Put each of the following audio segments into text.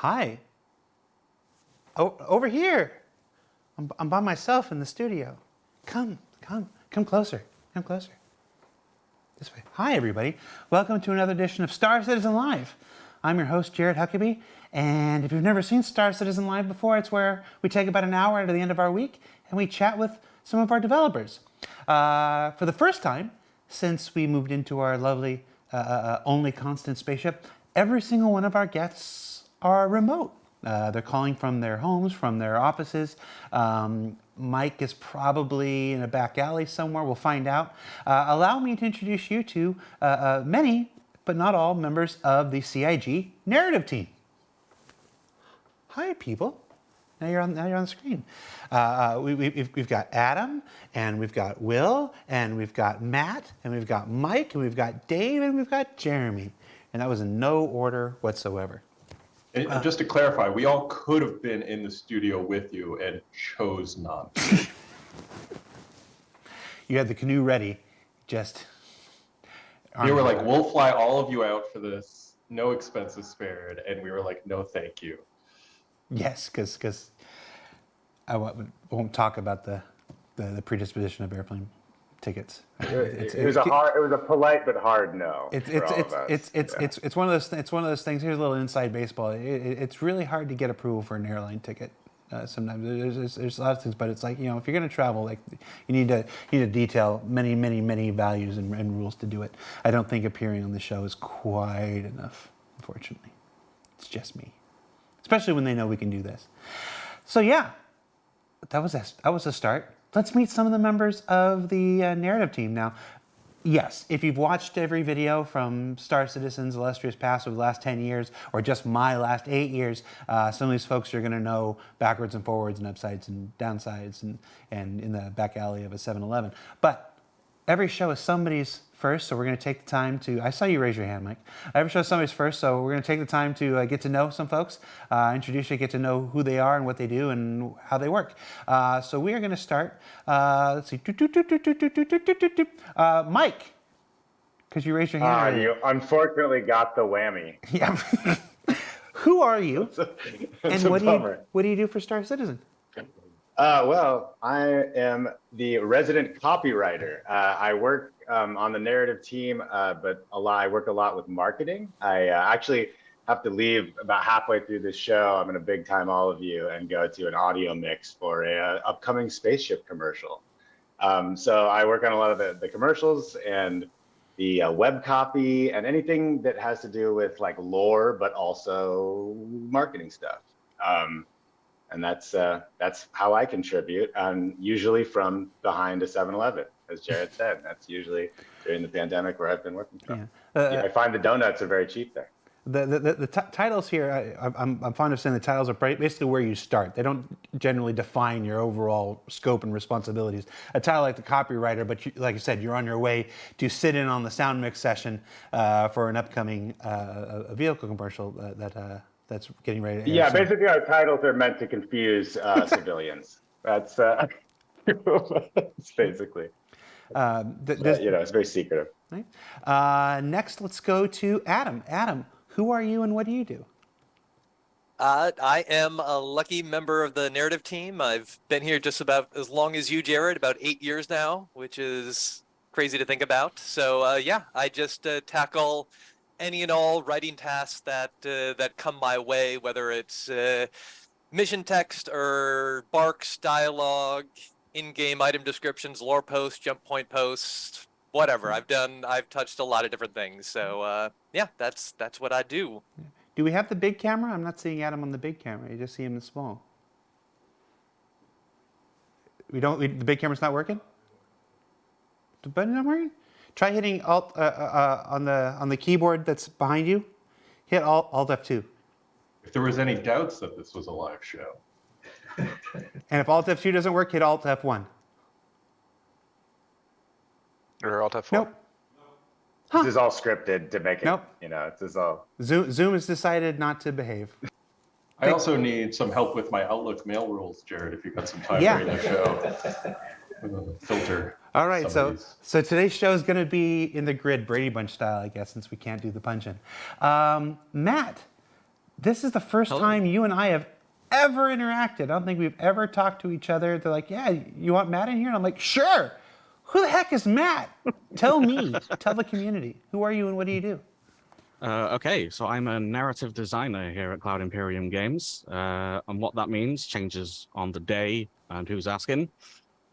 Hi. Oh, over here. I'm by myself in the studio. Come closer. Come closer. This way. Hi, everybody. Welcome to another edition of Star Citizen Live. I'm your host, Jared Huckabee, and if you've never seen Star Citizen Live before, it's where we take about an hour at the end of our week and we chat with some of our developers. For the first time since we moved into our lovely only constant spaceship, every single one of our guests are remote. They're calling from their homes, from their offices. Mike is probably in a back alley somewhere. We'll find out. Allow me to introduce you to many, but not all, members of the CIG narrative team. Hi, people. Now you're on the screen. We've got Adam, and we've got Will, and we've got Matt, and we've got Mike, and we've got Dave, and we've got Jeremy. And that was in no order whatsoever. And just to clarify, we all could have been in the studio with you and chose not to. You had the canoe ready, just... They were like, we'll fly all of you out for this, no expenses spared. And we were like, no, thank you. Yes, because I won't talk about the predisposition of airplane tickets. It was a polite but hard no. It's one of those things. Here's a little inside baseball. It's really hard to get approval for an airline ticket. Sometimes there's a lot of things, but it's like, if you're going to travel, like you need to detail many values and rules to do it. I don't think appearing on the show is quite enough, unfortunately. It's just me, especially when they know we can do this. So yeah, that was a start. Let's meet some of the members of the narrative team now. Yes, if you've watched every video from Star Citizen's illustrious past over the last 10 years, or just my last 8 years, some of these folks you're going to know backwards and forwards and upsides and downsides and in the back alley of a 7-Eleven. But every show is somebody's first, so we're going to take the time to... I saw you raise your hand, Mike. Every show is somebody's first, so we're going to take the time to get to know some folks, introduce you, get to know who they are and what they do and how they work. So we are going to start... let's see. Mike, because you raised your hand. You unfortunately got the whammy. Yeah. Who are you? It's and what do you do for Star Citizen? Well, I am the resident copywriter. I work on the narrative team, but I work a lot with marketing. I actually have to leave about halfway through this show. I'm going to big time all of you and go to an audio mix for a upcoming spaceship commercial. So I work on a lot of the commercials and the web copy and anything that has to do with like lore, but also marketing stuff. And that's how I contribute, usually from behind a 7-Eleven, as Jared said. That's usually during the pandemic where I've been working from. Yeah. I find the donuts are very cheap there. The titles here, I'm fond of saying the titles are basically where you start. They don't generally define your overall scope and responsibilities. A title like the copywriter, but like I said, you're on your way to sit in on the sound mix session for an upcoming vehicle commercial that's getting ready to air. Yeah, basically our titles are meant to confuse civilians. That's basically. It's very secretive. Right. Next, let's go to Adam. Adam, who are you and what do you do? I am a lucky member of the narrative team. I've been here just about as long as you, Jared, about 8 years now, which is crazy to think about. So I just tackle any and all writing tasks that come my way, whether it's mission text or barks, dialogue, in-game item descriptions, lore posts, jump point posts, whatever. I've touched a lot of different things. So that's what I do. Do we have the big camera? I'm not seeing Adam on the big camera. You just see him in small. The big camera's not working? The button not working? Try hitting Alt on the keyboard that's behind you. Hit Alt F2. If there was any doubts that this was a live show. And if Alt F2 doesn't work, hit Alt F1. Or Alt F4. Nope. This is all scripted to make it. Nope. This is all. Zoom has decided not to behave. I also need some help with my Outlook mail rules, Jared. If you've got some time during the show. Filter. All right, so today's show is going to be in the grid, Brady Bunch style, I guess, since we can't do the punch-in. Matt, This is the first Hello. time you and I have ever interacted. I don't think we've ever talked to each other. They're like, yeah, you want Matt in here? And I'm like, sure. Who the heck is Matt? Tell me. Tell the community. Who are you and what do you do? Okay, so I'm a narrative designer here at Cloud Imperium Games, and what that means changes on the day and who's asking.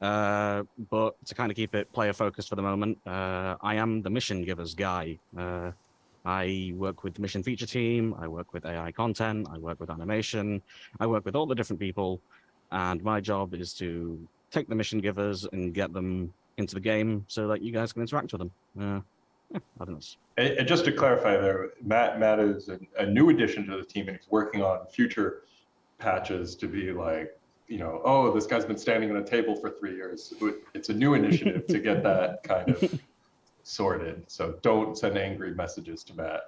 But to kind of keep it player focused for the moment, I am the mission givers guy. I work with the mission feature team, I work with AI content, I work with animation, I work with all the different people, and my job is to take the mission givers and get them into the game so that you guys can interact with them. I don't know. And just to clarify there, Matt is a new addition to the team, and he's working on future patches to be like, oh, this guy's been standing on a table for 3 years. It's a new initiative to get that kind of sorted. So don't send angry messages to Matt.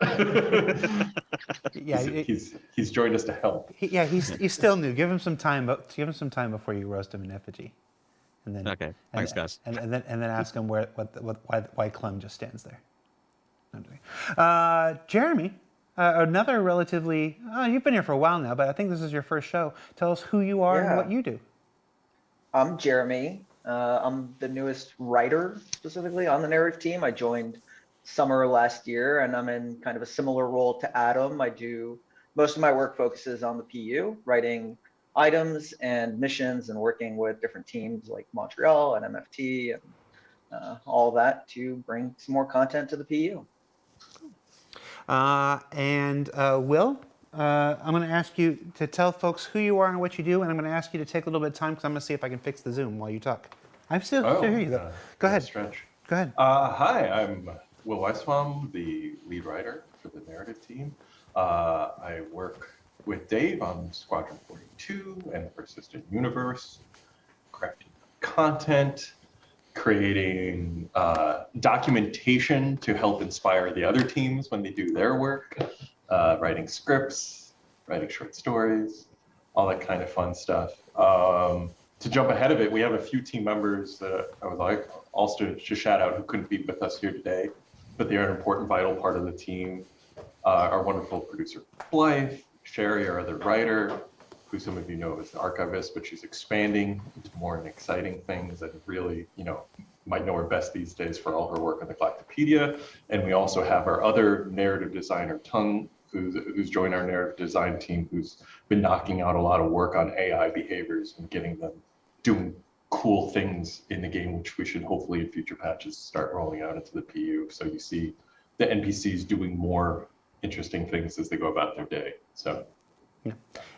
Yeah, he's joined us to help. He's still new. Give him some time, but give him some time before you roast him in effigy. And then, Okay, thanks, guys. And then ask him why Clem just stands there. Jeremy, another relatively, you've been here for a while now, but I think this is your first show. Tell us who you are and what you do. I'm Jeremy. I'm the newest writer, specifically on the narrative team. I joined summer last year, and I'm in kind of a similar role to Adam. I do most of my work focuses on the PU, writing items and missions and working with different teams like Montreal and MFT and all that to bring some more content to the PU. Will, I'm going to ask you to tell folks who you are and what you do, and I'm going to ask you to take a little bit of time because I'm going to see if I can fix the Zoom while you talk. I'm still hear you though. Go ahead. Stretch. Go ahead. Hi, I'm Will Weisbaum, the lead writer for the narrative team. I work with Dave on Squadron 42 and the Persistent Universe, crafting content, creating documentation to help inspire the other teams when they do their work, writing scripts, writing short stories, all that kind of fun stuff. To jump ahead of it, we have a few team members that I would like also to shout out who couldn't be with us here today, but they are an important, vital part of the team. Our wonderful producer, Blythe, Sherry, our other writer, who some of you know is the archivist, but she's expanding into more and exciting things and really, might know her best these days for all her work on the Galactopedia. And we also have our other narrative designer, Tung, who's joined our narrative design team, who's been knocking out a lot of work on AI behaviors and getting them doing cool things in the game, which we should hopefully in future patches start rolling out into the PU. So you see the NPCs doing more interesting things as they go about their day. So. Yeah.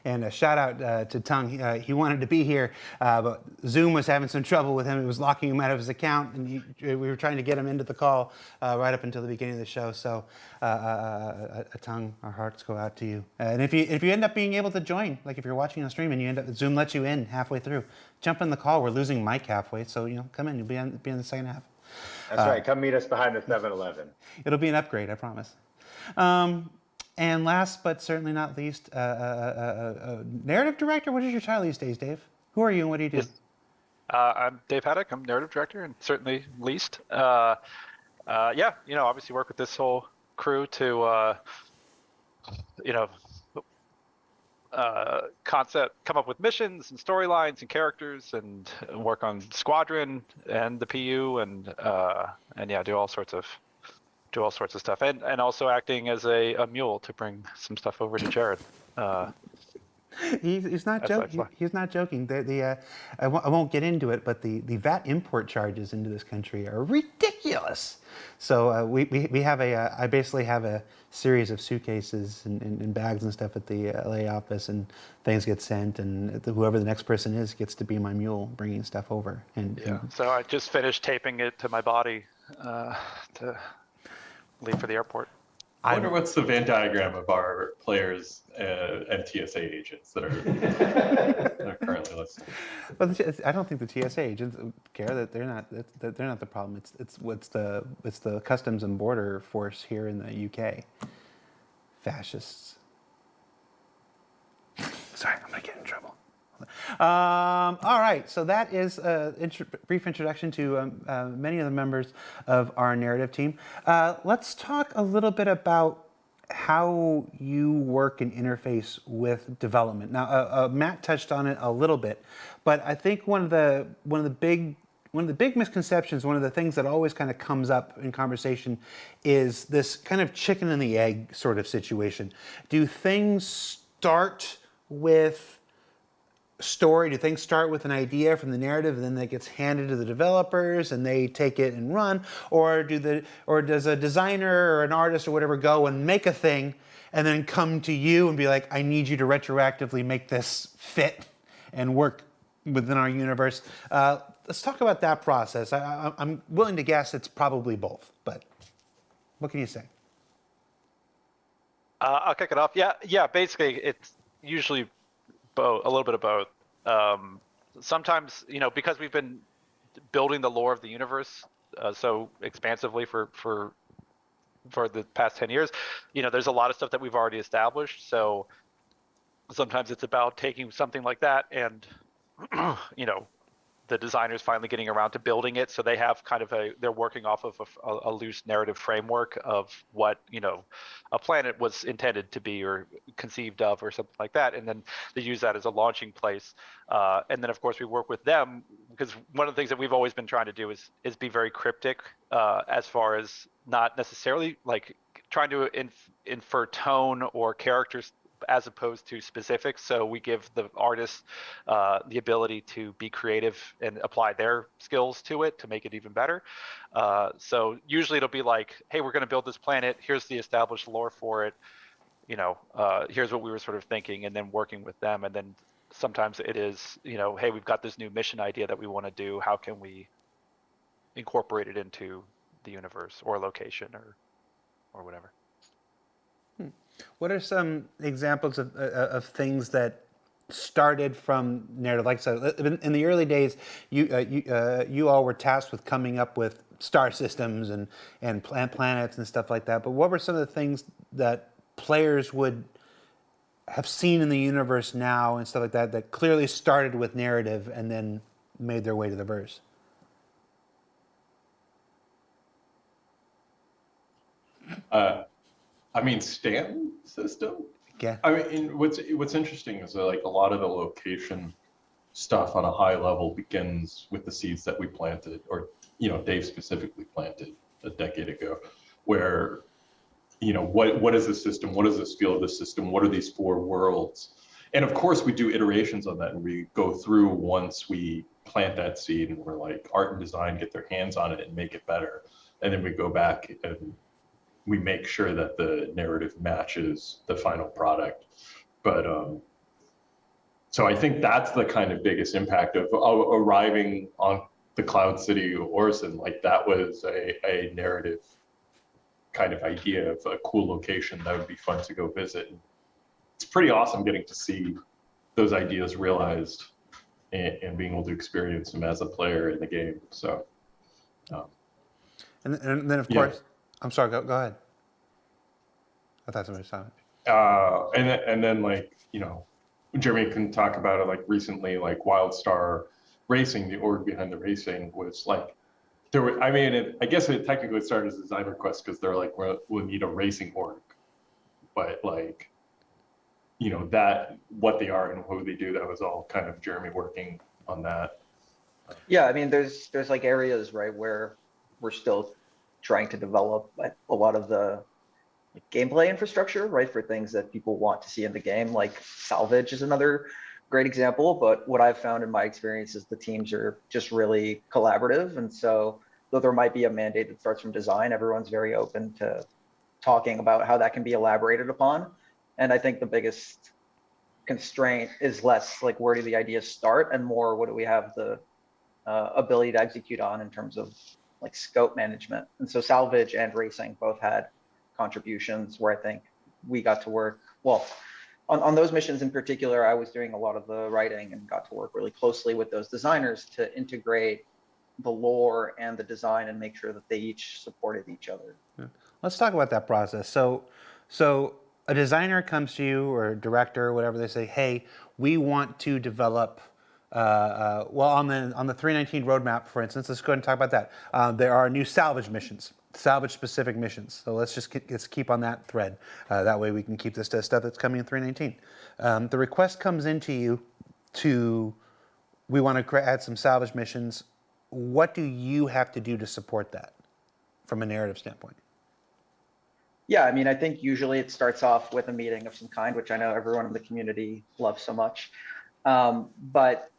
And a shout out to Tung. He wanted to be here, but Zoom was having some trouble with him. It was locking him out of his account, and we were trying to get him into the call right up until the beginning of the show. So, Tung, our hearts go out to you. And if you end up being able to join, like if you're watching the stream and you end up Zoom lets you in halfway through, jump in the call. We're losing Mike halfway, so come in. You'll be in the second half. That's right. Come meet us behind the 7-Eleven. It'll be an upgrade, I promise. And last but certainly not least, narrative director. What is your title these days, Dave? Who are you and what do you do? Yes. I'm Dave Haddock. I'm narrative director and certainly least. Obviously work with this whole crew to, come up with missions and storylines and characters and work on Squadron and the PU and do all sorts of stuff and also acting as a mule to bring some stuff over to Jared. He's not joking. He's not joking. I won't get into it, but the VAT import charges into this country are ridiculous. So we have I basically have a series of suitcases and bags and stuff at the LA office, and things get sent, and whoever the next person is gets to be my mule bringing stuff over. So I just finished taping it to my body to leave for the airport. I wonder what's the Venn diagram of our players and TSA agents that are currently listening. Well, I don't think the TSA agents care that they're not the problem. It's the Customs and Border Force here in the UK. Fascists. Sorry, I'm gonna get in trouble. All right, so that is a brief introduction to many of the members of our narrative team. Let's talk a little bit about how you work and interface with development. Now, Matt touched on it a little bit, but I think one of the big misconceptions, one of the things that always kind of comes up in conversation, is this kind of chicken and the egg sort of situation. Do things start with story? Do things start with an idea from the narrative and then that gets handed to the developers and they take it and run, or does a designer or an artist or whatever go and make a thing and then come to you and be like, I need you to retroactively make this fit and work within our universe? Let's talk about that process. I'm willing to guess it's probably both, but what can you say? I'll kick it off. Yeah. Basically, it's usually both, a little bit of both. Sometimes, because we've been building the lore of the universe so expansively for the past 10 years, there's a lot of stuff that we've already established. So sometimes it's about taking something like that and, the designers finally getting around to building it, so they have kind of they're working off of a loose narrative framework of what a planet was intended to be or conceived of or something like that, and then they use that as a launching place. And then of course we work with them, because one of the things that we've always been trying to do is be very cryptic, as far as not necessarily like trying to infer tone or characters as opposed to specifics. So we give the artists the ability to be creative and apply their skills to it to make it even better. So usually it'll be like, hey, we're going to build this planet. Here's the established lore for it. Here's what we were sort of thinking, and then working with them. And then sometimes it is, hey, we've got this new mission idea that we want to do. How can we incorporate it into the universe or location or whatever? What are some examples of things that started from narrative? Like I said, in the early days, you all were tasked with coming up with star systems and planets and stuff like that. But what were some of the things that players would have seen in the universe now and stuff like that that clearly started with narrative and then made their way to the verse? Stanton system. Yeah. What's interesting is that, like, a lot of the location stuff on a high level begins with the seeds that we planted, or Dave specifically planted a decade ago, where what is the system? What does this feel of the system? What are these 4 worlds? And of course, we do iterations on that, and we go through once we plant that seed, and we're like, art and design get their hands on it and make it better, and then we go back and we make sure that the narrative matches the final product. But so I think that's the kind of biggest impact of arriving on the Cloud City Orison. Like, that was a narrative kind of idea of a cool location that would be fun to go visit. It's pretty awesome getting to see those ideas realized and being able to experience them as a player in the game. So, and then of course, I'm sorry. Go ahead. I thought somebody was talking. And then like Jeremy can talk about it. Like recently, like WildStar Racing, the org behind the racing was like there were. I mean, I guess it technically started as a design request because they're like, we'll need a racing org, but like that what they are and who they do. That was all kind of Jeremy working on that. Yeah, I mean, there's like areas, right, where we're still trying to develop a lot of the gameplay infrastructure, right, for things that people want to see in the game. Like Salvage is another great example, but what I've found in my experience is the teams are just really collaborative. And so though there might be a mandate that starts from design, everyone's very open to talking about how that can be elaborated upon. And I think the biggest constraint is less like where do the ideas start and more what do we have the ability to execute on in terms of like scope management. And so Salvage and Racing both had contributions where I think we got to work, well, on those missions in particular, I was doing a lot of the writing and got to work really closely with those designers to integrate the lore and the design and make sure that they each supported each other. Yeah. Let's talk about that process. So a designer comes to you, or a director or whatever, they say, hey, we want to develop on the 319 roadmap, for instance, let's go ahead and talk about that. There are new Salvage missions. salvage specific missions. So let's keep on that thread. That way we can keep this to stuff that's coming in 319. The request comes into you we want to add some salvage missions. What do you have to do to support that from a narrative standpoint? Yeah, I mean, I think usually it starts off with a meeting of some kind, which I know everyone in the community loves so much. But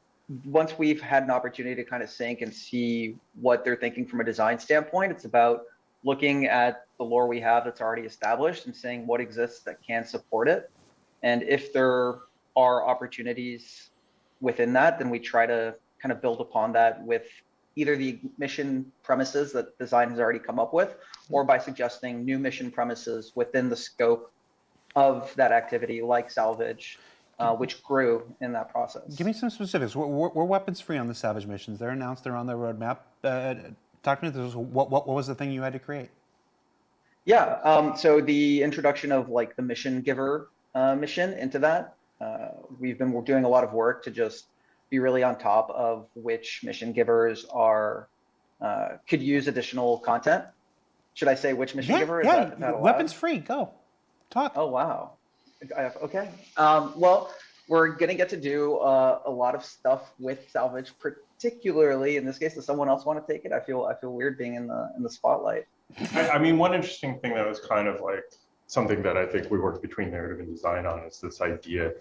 once we've had an opportunity to kind of sync and see what they're thinking from a design standpoint, it's about looking at the lore we have that's already established and saying what exists that can support it. And if there are opportunities within that, then we try to kind of build upon that with either the mission premises that design has already come up with, or by suggesting new mission premises within the scope of that activity, like Salvage, which grew in that process. Give me some specifics. We're weapons free on the salvage missions. They're announced. They're on the roadmap. Talk to me. What was the thing you had to create? Yeah. So the introduction of like the mission giver mission into that, we've been doing a lot of work to just be really on top of which mission givers are could use additional content. Should I say which mission giver? Is that weapons free. Go. Talk. Oh wow. Okay. Well, we're gonna get to do a lot of stuff with Salvage, particularly in this case. Does someone else want to take it? I feel weird being in the spotlight. I mean, one interesting thing that was kind of like something that I think we worked between narrative and design on is this idea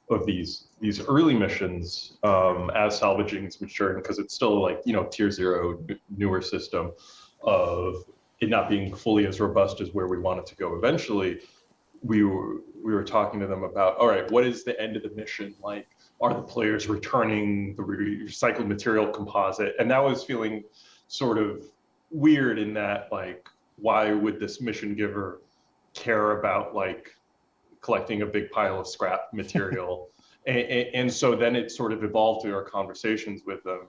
of these early missions as salvaging is maturing, because it's still like, tier 0 newer system of it not being fully as robust as where we want it to go eventually. We were talking to them about, all right, what is the end of the mission like? Are the players returning the recycled material composite? And that was feeling sort of weird in that, like, why would this mission giver care about like collecting a big pile of scrap material? and so then it sort of evolved through our conversations with them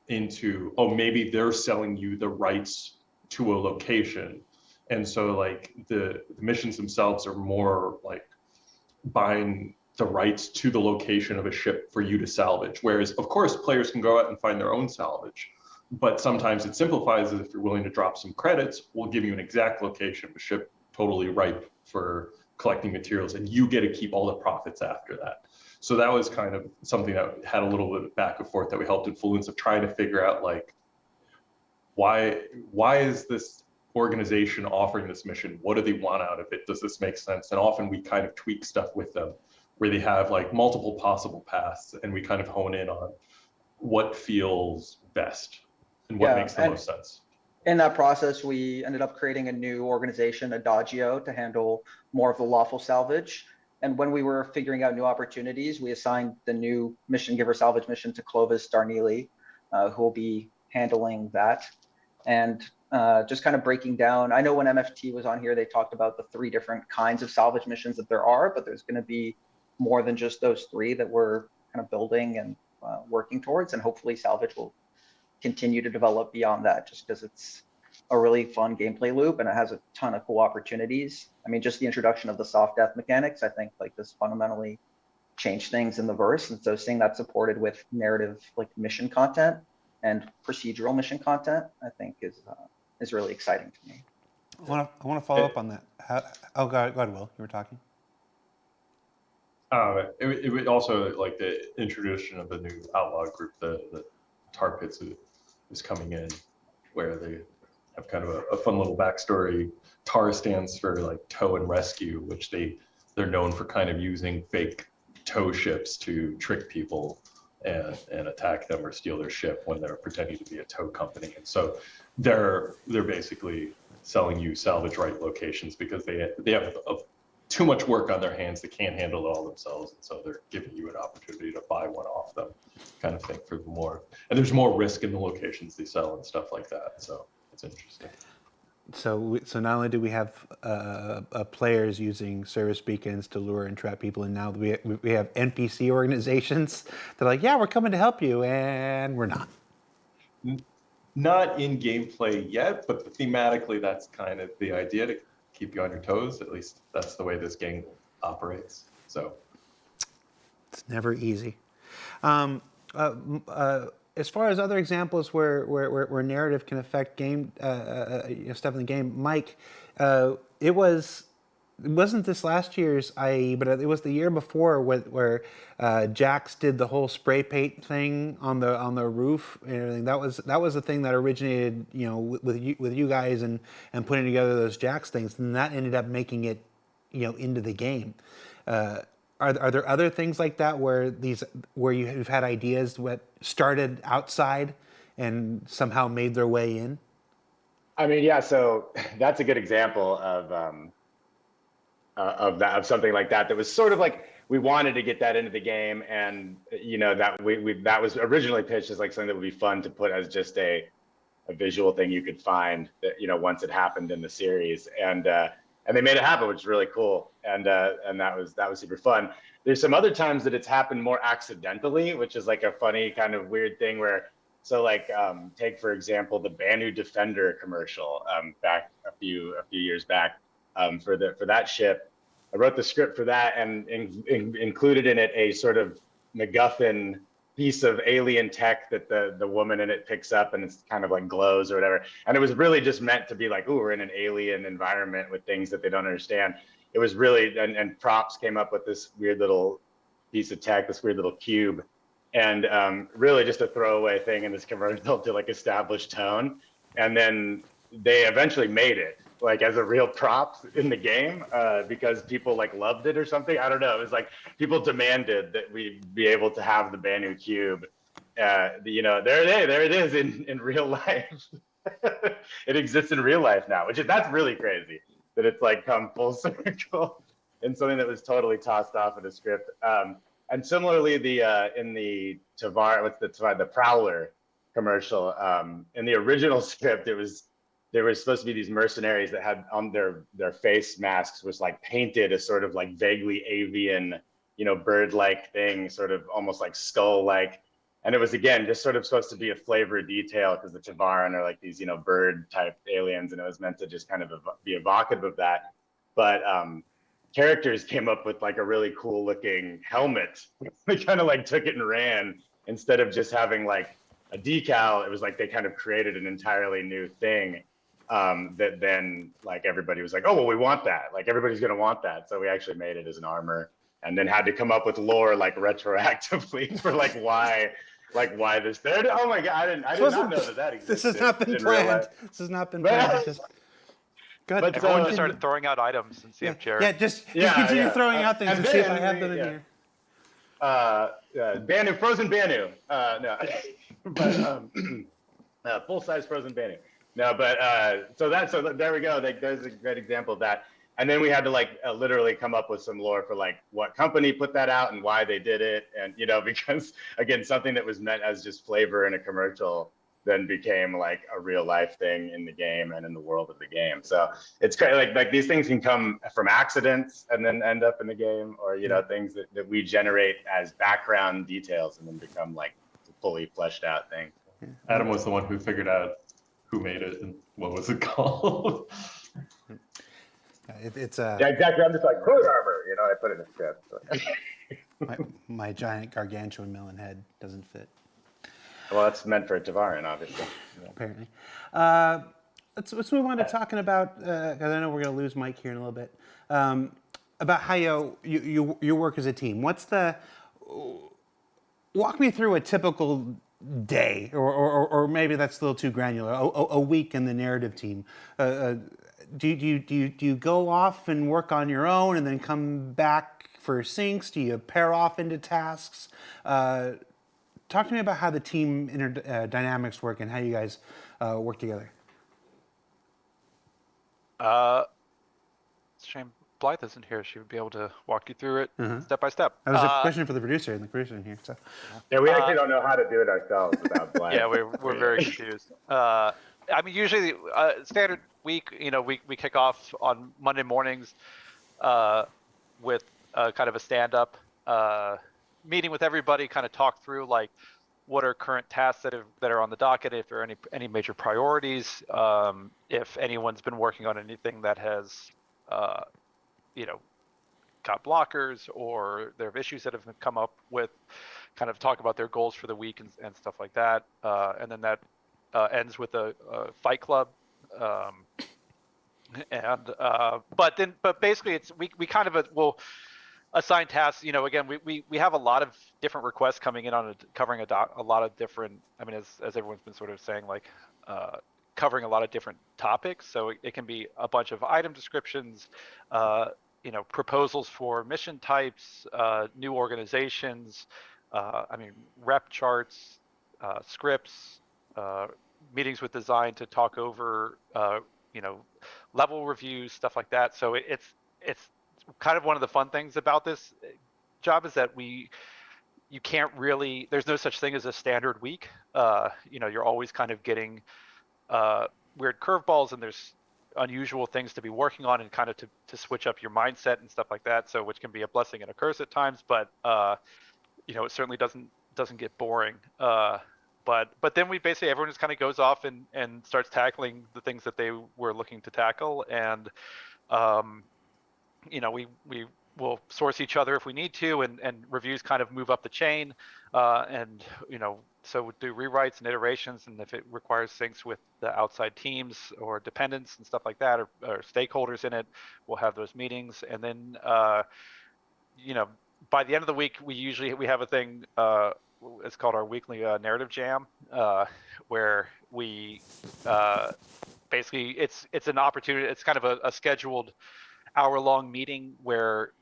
into, oh, maybe they're selling you the rights to a location. And so like the missions themselves are more like buying the rights to the location of a ship for you to salvage. Whereas of course players can go out and find their own salvage, but sometimes it simplifies it. If you're willing to drop some credits, we'll give you an exact location of a ship totally ripe for collecting materials, and you get to keep all the profits after that. So that was kind of something that had a little bit of back and forth that we helped influence of trying to figure out like, why is this organization offering this mission? What do they want out of it? Does this make sense? And often we kind of tweak stuff with them where they have like multiple possible paths, and we kind of hone in on what feels best and what makes the most sense. In that process, we ended up creating a new organization, Adagio, to handle more of the lawful salvage. And when we were figuring out new opportunities, we assigned the new mission giver salvage mission to Clovis Darnley, who will be handling that. And just kind of breaking down, I know when MFT was on here, they talked about the 3 different kinds of salvage missions that there are, but there's going to be more than just those 3 that we're kind of building and working towards. And hopefully Salvage will continue to develop beyond that, just because it's a really fun gameplay loop and it has a ton of cool opportunities. I mean, just the introduction of the soft death mechanics, I think like this fundamentally changed things in the verse. And so seeing that supported with narrative, like mission content and procedural mission content, I think is really exciting to me. I want to follow up on that. Go ahead, Will. You were talking. It would also like the introduction of the new outlaw group, the Tar Pits is coming in, where they have kind of a fun little backstory. TAR stands for like tow and rescue, which they're known for kind of using fake tow ships to trick people and attack them or steal their ship when they're pretending to be a tow company. And so they're basically selling you salvage right locations because they have too much work on their hands. They can't handle it all themselves. And so they're giving you an opportunity to buy one off them, kind of thing, for more. And there's more risk in the locations they sell and stuff like that. So it's interesting. So not only do we have players using service beacons to lure and trap people, and now we have NPC organizations that are like, yeah, we're coming to help you, and we're not. Not in gameplay yet, but thematically, that's kind of the idea, to keep you on your toes. At least that's the way this game operates. So it's never easy. as far as other examples where narrative can affect game stuff in the game, Mike, it wasn't this last year's IE, but it was the year before where Jax did the whole spray paint thing on the roof and everything. That was the thing that originated, with you guys and putting together those Jax things, and that ended up making it, into the game. Are there other things like that where you've had ideas that started outside and somehow made their way in? I mean, yeah. So that's a good example of something like that. That was sort of like we wanted to get that into the game, and that was originally pitched as like something that would be fun to put as just a visual thing you could find that once it happened in the series, and they made it happen, which is really cool, and that was super fun. There's some other times that it's happened more accidentally, which is like a funny kind of weird thing where, so like take for example the Banu Defender commercial back a few years back for that ship. I wrote the script for that and included in it a sort of MacGuffin piece of alien tech that the woman in it picks up, and it's kind of like glows or whatever. And it was really just meant to be like, ooh, we're in an alien environment with things that they don't understand. It was really, and props came up with this weird little piece of tech, this weird little cube, and really just a throwaway thing in this commercial to like establish tone. And then they eventually made it like as a real prop in the game because people like loved it or something. I don't know. It was like people demanded that we be able to have the Banu cube. There it is in real life. It exists in real life now, that's really crazy that it's like come full circle and something that was totally tossed off in a script. And similarly, in the the Prowler commercial, in the original script, there was supposed to be these mercenaries that had on their face masks was like painted as sort of like vaguely avian, bird-like thing, sort of almost like skull-like. And it was, again, just sort of supposed to be a flavor detail because the Tavaran are like these, bird-type aliens, and it was meant to just kind of be evocative of that. But characters came up with like a really cool-looking helmet. They kind of like took it and ran instead of just having like a decal. It was like they kind of created an entirely new thing. That then like everybody was like, oh, well, we want that. Like everybody's going to want that. So we actually made it as an armor and then had to come up with lore like retroactively for like why this there. Oh my God. I did not know that existed. This has not been planned. This has not been planned. Just good. But everyone just started throwing out items and see if Jared. Yeah, just continue throwing out things and see if I have them in here. Banu, frozen Banu. No, but full-size frozen Banu. No, but so there we go. There's a great example of that. And then we had to like literally come up with some lore for like what company put that out and why they did it, and because again something that was meant as just flavor in a commercial then became like a real life thing in the game and in the world of the game. So it's kind of like these things can come from accidents and then end up in the game, or things that we generate as background details and then become like fully fleshed out things. Adam was the one who figured out who made it and what was it called. Yeah, exactly. I'm just like crude armor, I put it in the script. my giant gargantuan melon head doesn't fit. Well, that's meant for a Tavaran, obviously. Apparently. Let's move on to talking about, because I know we're going to lose Mike here in a little bit, about how you work as a team. Walk me through a typical day, or maybe that's a little too granular, a week in the narrative team. Do you go off and work on your own and then come back for syncs? Do you pair off into tasks? Talk to me about how the team dynamics work and how you guys work together. Shame Blythe isn't here. She would be able to walk you through it step by step. That was a question for the producer, and the producer in here. So. Yeah, we actually don't know how to do it ourselves without Blythe. Yeah, we're very confused. I mean, usually standard week, we kick off on Monday mornings with kind of a stand-up meeting with everybody, kind of talk through like what are current tasks that are on the docket, if there are any major priorities, if anyone's been working on anything that has got blockers or there are issues that have come up with kind of talk about their goals for the week and stuff like that. And then that ends with a fight club. But basically we kind of will assign tasks. Again, we have a lot of different requests coming in on covering a lot of different, I mean, as everyone's been sort of saying, like covering a lot of different topics. So it can be a bunch of item descriptions, proposals for mission types, new organizations, rep charts, scripts, meetings with design to talk over, level reviews, stuff like that. So it's kind of one of the fun things about this job is that you can't really, there's no such thing as a standard week. You're always kind of getting weird curveballs, and there's unusual things to be working on and kind of to switch up your mindset and stuff like that. So which can be a blessing and a curse at times, but it certainly doesn't get boring. But then we basically, everyone just kind of goes off and starts tackling the things that they were looking to tackle. And, we will source each other if we need to, and reviews kind of move up the chain. So we'll do rewrites and iterations. And if it requires syncs with the outside teams or dependents and stuff like that, or stakeholders in it, we'll have those meetings. And then, by the end of the week, we have a thing, it's called our weekly narrative jam, where we basically it's an opportunity. It's kind of a scheduled hour-long meeting where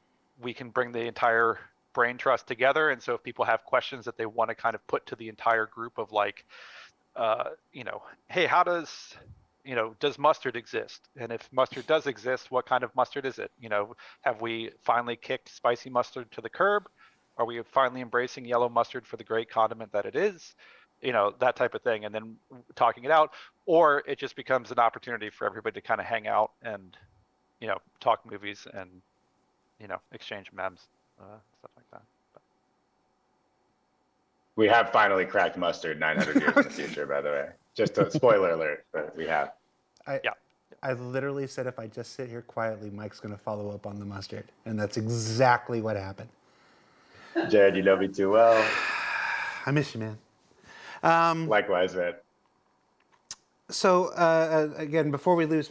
we can bring the entire brain trust together. And so if people have questions that they want to kind of put to the entire group of like, hey, how does mustard exist? And if mustard does exist, what kind of mustard is it? Have we finally kicked spicy mustard to the curb? Are we finally embracing yellow mustard for the great condiment that it is? That type of thing. And then talking it out, or it just becomes an opportunity for everybody to kind of hang out and, talk movies and, exchange memes, stuff like that. We have finally cracked mustard 900 years in the future, by the way. Just a spoiler alert, but we have. I literally said if I just sit here quietly, Mike's going to follow up on the mustard. And that's exactly what happened. Jared, you know me too well. I miss you, man. Likewise, man. So again, before we lose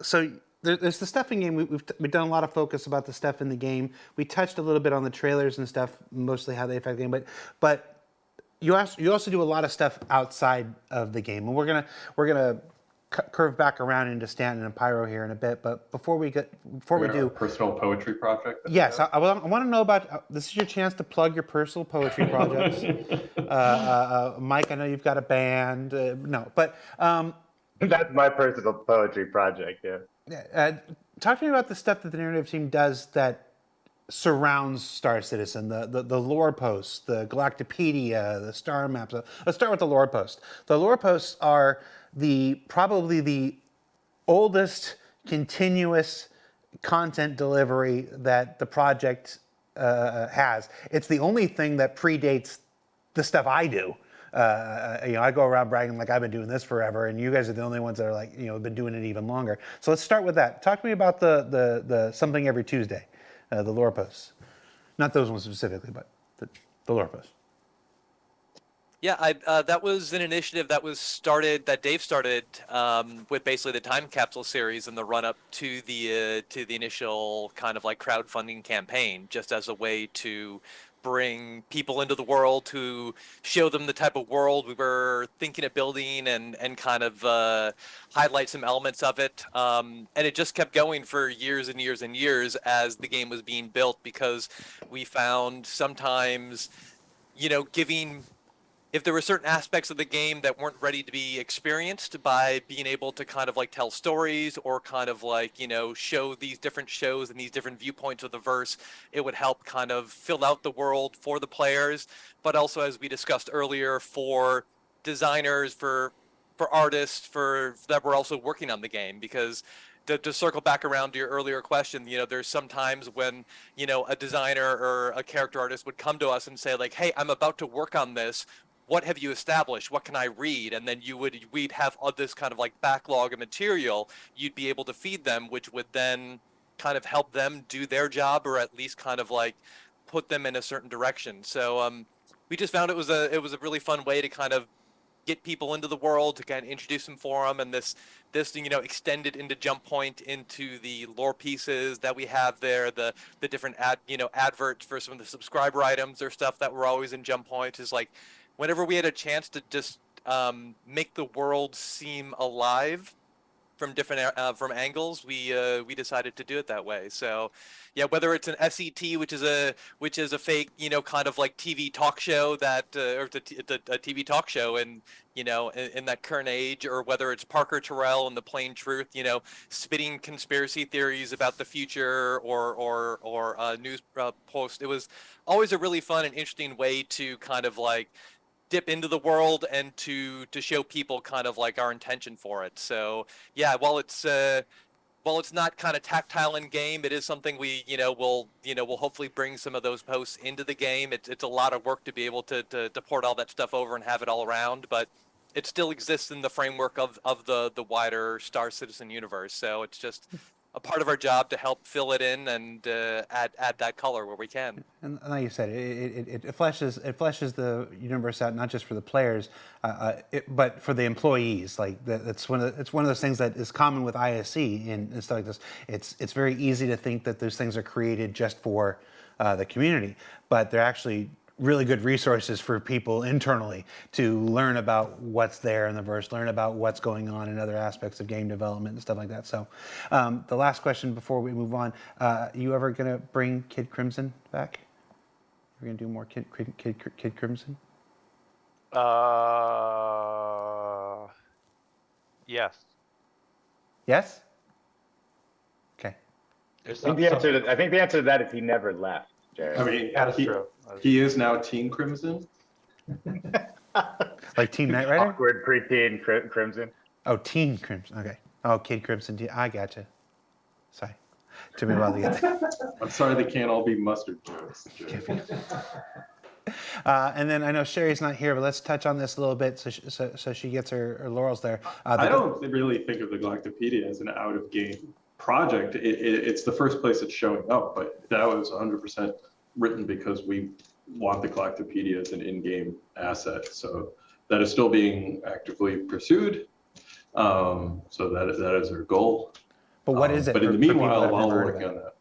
so there's the stuff in game. We've done a lot of focus about the stuff in the game. We touched a little bit on the trailers and stuff, mostly how they affect the game. But you also do a lot of stuff outside of the game, and we're gonna curve back around into Stanton and Pyro here in a bit. But before we do, personal poetry project. Yes, I want to know about. This is your chance to plug your personal poetry projects. Mike, I know you've got a band. That's my personal poetry project. Yeah. Talk to me about the stuff that the narrative team does that surrounds Star Citizen, the lore posts, the Galactopedia, the star maps. Let's start with the lore post. The lore posts are probably the oldest continuous content delivery that the project has. It's the only thing that predates the stuff I do. I go around bragging like I've been doing this forever, and you guys are the only ones that are like, been doing it even longer. So let's start with that. Talk to me about the something every Tuesday, the lore posts. Not those ones specifically, but the lore posts. Yeah, that was an initiative that Dave started with basically the Time Capsule series and the run up to the initial kind of like crowdfunding campaign, just as a way to bring people into the world, to show them the type of world we were thinking of building and kind of highlight some elements of it. And it just kept going for years and years and years as the game was being built, because we found sometimes, if there were certain aspects of the game that weren't ready to be experienced, by being able to kind of like tell stories or kind of like, show these different shows and these different viewpoints of the verse, it would help kind of fill out the world for the players, but also, as we discussed earlier, for designers, for artists, that were also working on the game. Because to circle back around to your earlier question, there's sometimes when, a designer or a character artist would come to us and say like, hey, I'm about to work on this. What have you established? What can I read? And then we'd have all this kind of like backlog of material you'd be able to feed them, which would then kind of help them do their job, or at least kind of like put them in a certain direction. So we just found it was a really fun way to kind of get people into the world, to kind of introduce them for them, and this extended into Jump Point, into the lore pieces that we have there, the different adverts for some of the subscriber items or stuff that were always in Jump Point. Is like whenever we had a chance to just make the world seem alive from different from angles, we decided to do it that way. So yeah, whether it's an SET, which is a fake, kind of like TV talk show that or a TV talk show, and in that current age, or whether it's Parker Terrell and the Plain Truth, spitting conspiracy theories about the future, or news post, it was always a really fun and interesting way to kind of like dip into the world and to show people kind of like our intention for it. So yeah, while it's not kind of tactile in game, it is something we will hopefully bring some of those posts into the game. It's a lot of work to be able to port all that stuff over and have it all around, but it still exists in the framework of the wider Star Citizen universe. So it's just a part of our job to help fill it in and add that color where we can. And like you said, it fleshes the universe out, not just for the players, but for the employees. Like it's one of those things that is common with ISC and stuff like this. It's very easy to think that those things are created just for the community, but they're actually really good resources for people internally to learn about what's there in the verse, learn about what's going on in other aspects of game development and stuff like that. So the last question before we move on, you ever gonna bring Kid Crimson back? We're gonna do more Kid Crimson? Yes. Yes? Okay. There's I think the answer to that is he never left, Jared. I mean, That is true. he is now Team Crimson. Like Team Knight Rider? Awkward preteen Crimson. Oh, Teen Crimson. Okay. Oh, Kid Crimson. I gotcha. Sorry. Took me a while to get there. I'm sorry they can't all be mustard jokes. And then I know Sherry's not here, but let's touch on this a little bit so she gets her laurels there. I don't really think of the Galactopedia as an out-of-game project. It's the first place it's showing up, but that was 100% written because we want the Galactopedia as an in-game asset. So that is still being actively pursued. So that is our goal. But what is it? But in the for people meanwhile, that have while never we're heard of working it? on that.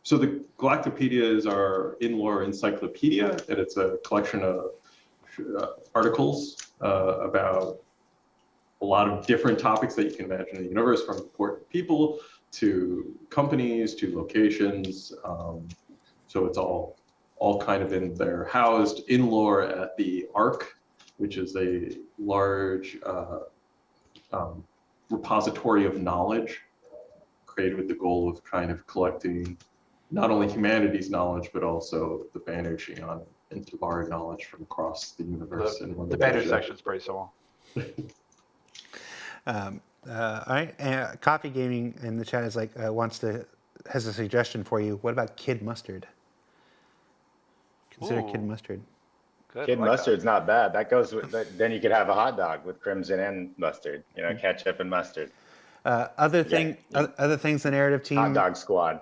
So the Galactopedia is our in-lore encyclopedia, and it's a collection of articles about a lot of different topics that you can imagine in the universe, from important people to companies to locations. So it's all kind of in there, housed in lore at the Ark, which is a large repository of knowledge created with the goal of kind of collecting not only humanity's knowledge, but also the Banu-Shion and Tabari knowledge from across the universe. The Banu section is pretty small. All right. Coffee Gaming in the chat is like has a suggestion for you. What about Kid Mustard? Consider Kid Ooh. Mustard. Good. Kid I like mustard's not bad. That goes with then you could have a hot dog with crimson and mustard. Ketchup and mustard. Other things the narrative team. Hot dog squad.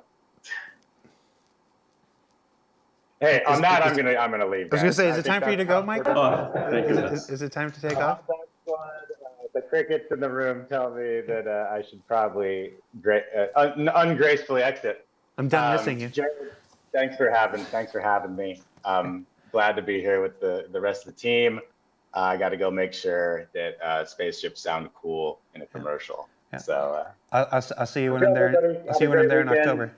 Hey, on that, I'm gonna leave. I was gonna say, is it time for you to go, Mike? Thank goodness. Is it time to take Hot off? dog squad. The crickets in the room tell me that I should probably ungracefully exit. I'm done missing you. Jared, thanks for having me. Glad to be here with the rest of the team. I got to go make sure that spaceships sound cool in a commercial. Yeah. So I'll see you when I'm there. I'll see you when I'm there in October.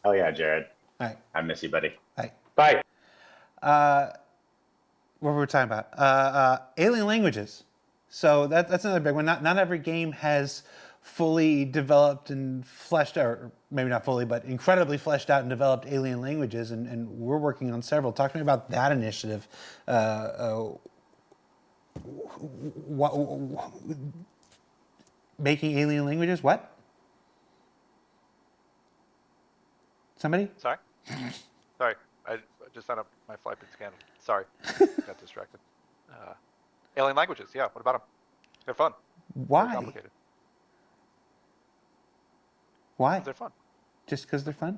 Oh yeah, Jared. All right. I miss you, buddy. Bye. Bye. What were we talking about? Alien languages. So that's another big one. Not every game has fully developed and fleshed out, or maybe not fully, but incredibly fleshed out and developed alien languages, and we're working on several. Talk to me about that initiative. Making alien languages? What? Somebody? Sorry? Sorry. I just signed up my flight been scanned. Sorry. Got distracted. Alien languages, yeah. What about them? They're fun. They're Why? complicated. Why? They're fun. Just because they're fun?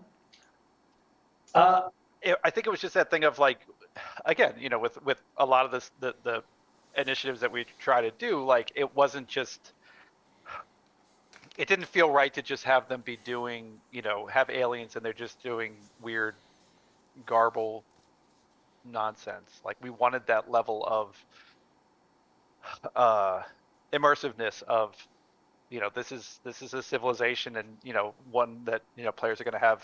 I think it was just that thing of like, again, with a lot of the initiatives that we try to do, like it wasn't just, it didn't feel right to just have them be doing, have aliens and they're just doing weird garble nonsense. Like we wanted that level of immersiveness of, this is a civilization, and one that players are going to have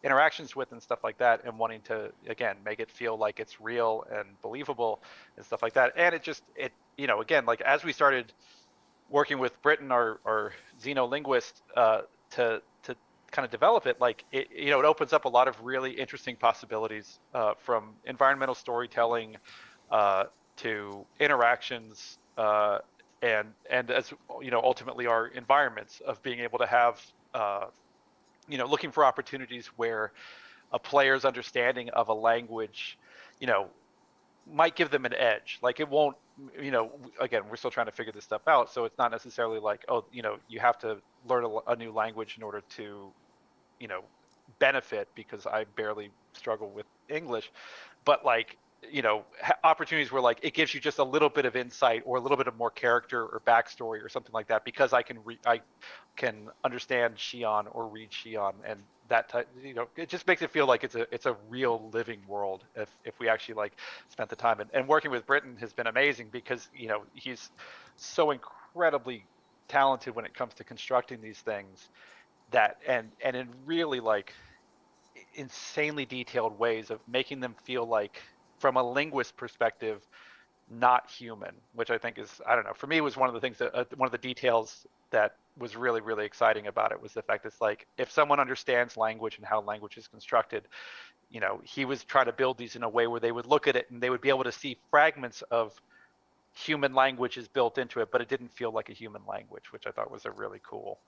interactions with and stuff like that, and wanting to again make it feel like it's real and believable and stuff like that. And it again, like as we started working with Britton, our xenolinguist, to kind of develop it, like it opens up a lot of really interesting possibilities, from environmental storytelling to interactions, and as ultimately our environments of being able to have looking for opportunities where a player's understanding of a language might give them an edge. Like it won't, again, we're still trying to figure this stuff out, so it's not necessarily like, oh, you have to learn a new language in order to benefit, because I barely struggle with English, but like opportunities where like it gives you just a little bit of insight or a little bit of more character or backstory or something like that, because I can understand Xi'an or read Xi'an, and that type, it just makes it feel like it's a real living world if we actually like spent the time. And working with Britton has been amazing, because he's so incredibly talented when it comes to constructing these things, that and in really like insanely detailed ways of making them feel like, from a linguist perspective, not human, which I think is, I don't know, for me was one of the things that one of the details that was really, really exciting about it, was the fact it's like, if someone understands language and how language is constructed, he was trying to build these in a way where they would look at it and they would be able to see fragments of human languages built into it, but it didn't feel like a human language, which I thought was a really cool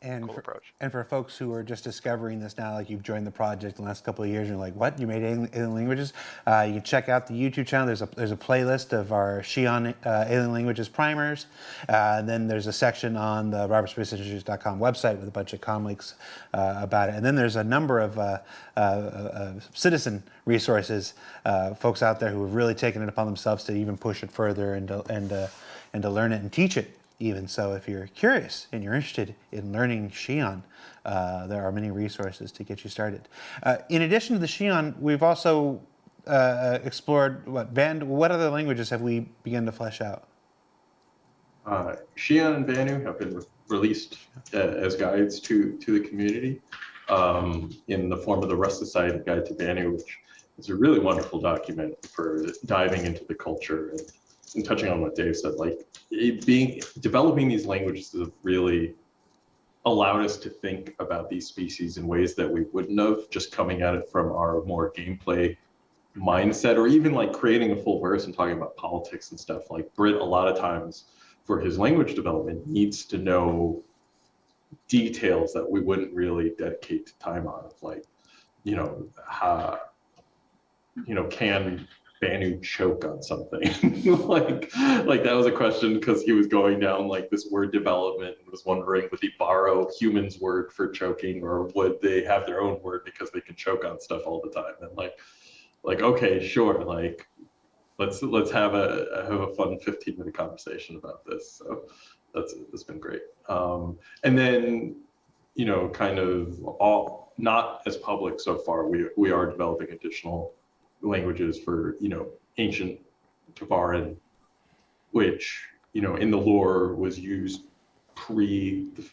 And cool for, approach. and for folks who are just discovering this now, like you've joined the project in the last couple of years, and you're like, what? You made alien languages? You can check out the YouTube channel. There's a playlist of our Xi'an alien languages primers. And then there's a section on the robertspaceinstitute.com website with a bunch of comics about it. And then there's a number of citizen resources, folks out there who have really taken it upon themselves to even push it further and to learn it and teach it. Even so, if you're curious and you're interested in learning Xi'an, there are many resources to get you started. In addition to the Xi'an, we've also explored what other languages have we begun to flesh out? Xi'an and Banu have been released as guides to the community, in the form of the Rust Society Guide to Banu, which is a really wonderful document for diving into the culture and touching on what Dave said. Like developing these languages have really allowed us to think about these species in ways that we wouldn't have, just coming at it from our more gameplay mindset, or even like creating a full verse and talking about politics and stuff. Like Britt, a lot of times for his language development, needs to know details that we wouldn't really dedicate time on, of like, how, can Banu choke on something? like that was a question, because he was going down like this word development and was wondering, would he borrow humans' word for choking, or would they have their own word because they can choke on stuff all the time? And like okay, sure, like let's have a fun 15-minute conversation about this. So that's been great. And then kind of all not as public so far, we are developing additional languages for ancient Tavaran, which in the lore was used pre the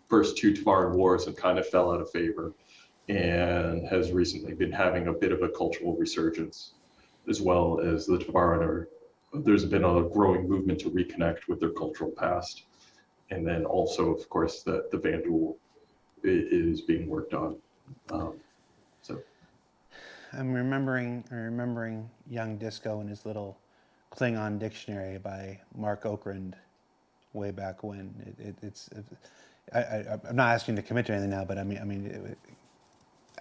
first two Tavaran wars and kind of fell out of favor, and has recently been having a bit of a cultural resurgence, as well as the Tavaran there's been a growing movement to reconnect with their cultural past. And then also, of course, the Vandal is being worked on. So I'm remembering Young Disco and his little Klingon dictionary by Mark Okrand way back when. I'm not asking to commit to anything now, but I mean,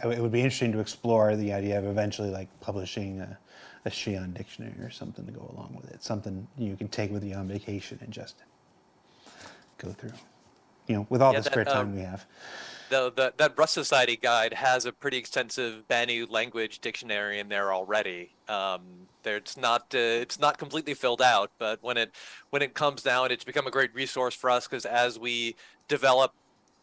it would be interesting to explore the idea of eventually like publishing a Xi'an dictionary or something to go along with it. Something you can take with you on vacation and just go through, with all the spare time we have. That Rust Society guide has a pretty extensive Banu language dictionary in there already. It's not completely filled out, but when it comes down, it's become a great resource for us because as we develop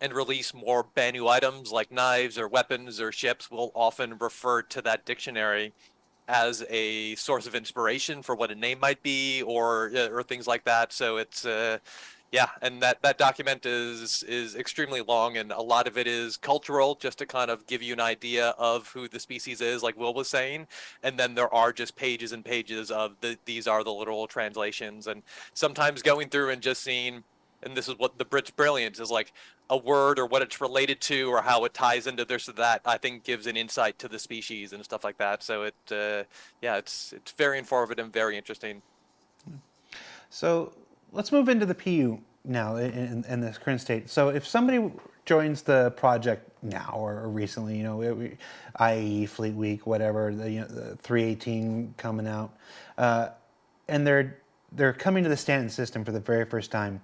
and release more Banu items like knives or weapons or ships, we'll often refer to that dictionary as a source of inspiration for what a name might be or things like that. So it's yeah, and that document is extremely long, and a lot of it is cultural, just to kind of give you an idea of who the species is, like Will was saying. And then there are just pages and pages of these are the literal translations, and sometimes going through and just seeing, and this is what the Brit's brilliance is, like a word or what it's related to or how it ties into this or that, I think gives an insight to the species and stuff like that. So yeah, it's very informative and very interesting. So let's move into the PU now in this current state. So if somebody joins the project now or recently, i.e. Fleet Week, whatever, the 318 coming out, and they're coming to the Stanton system for the very first time.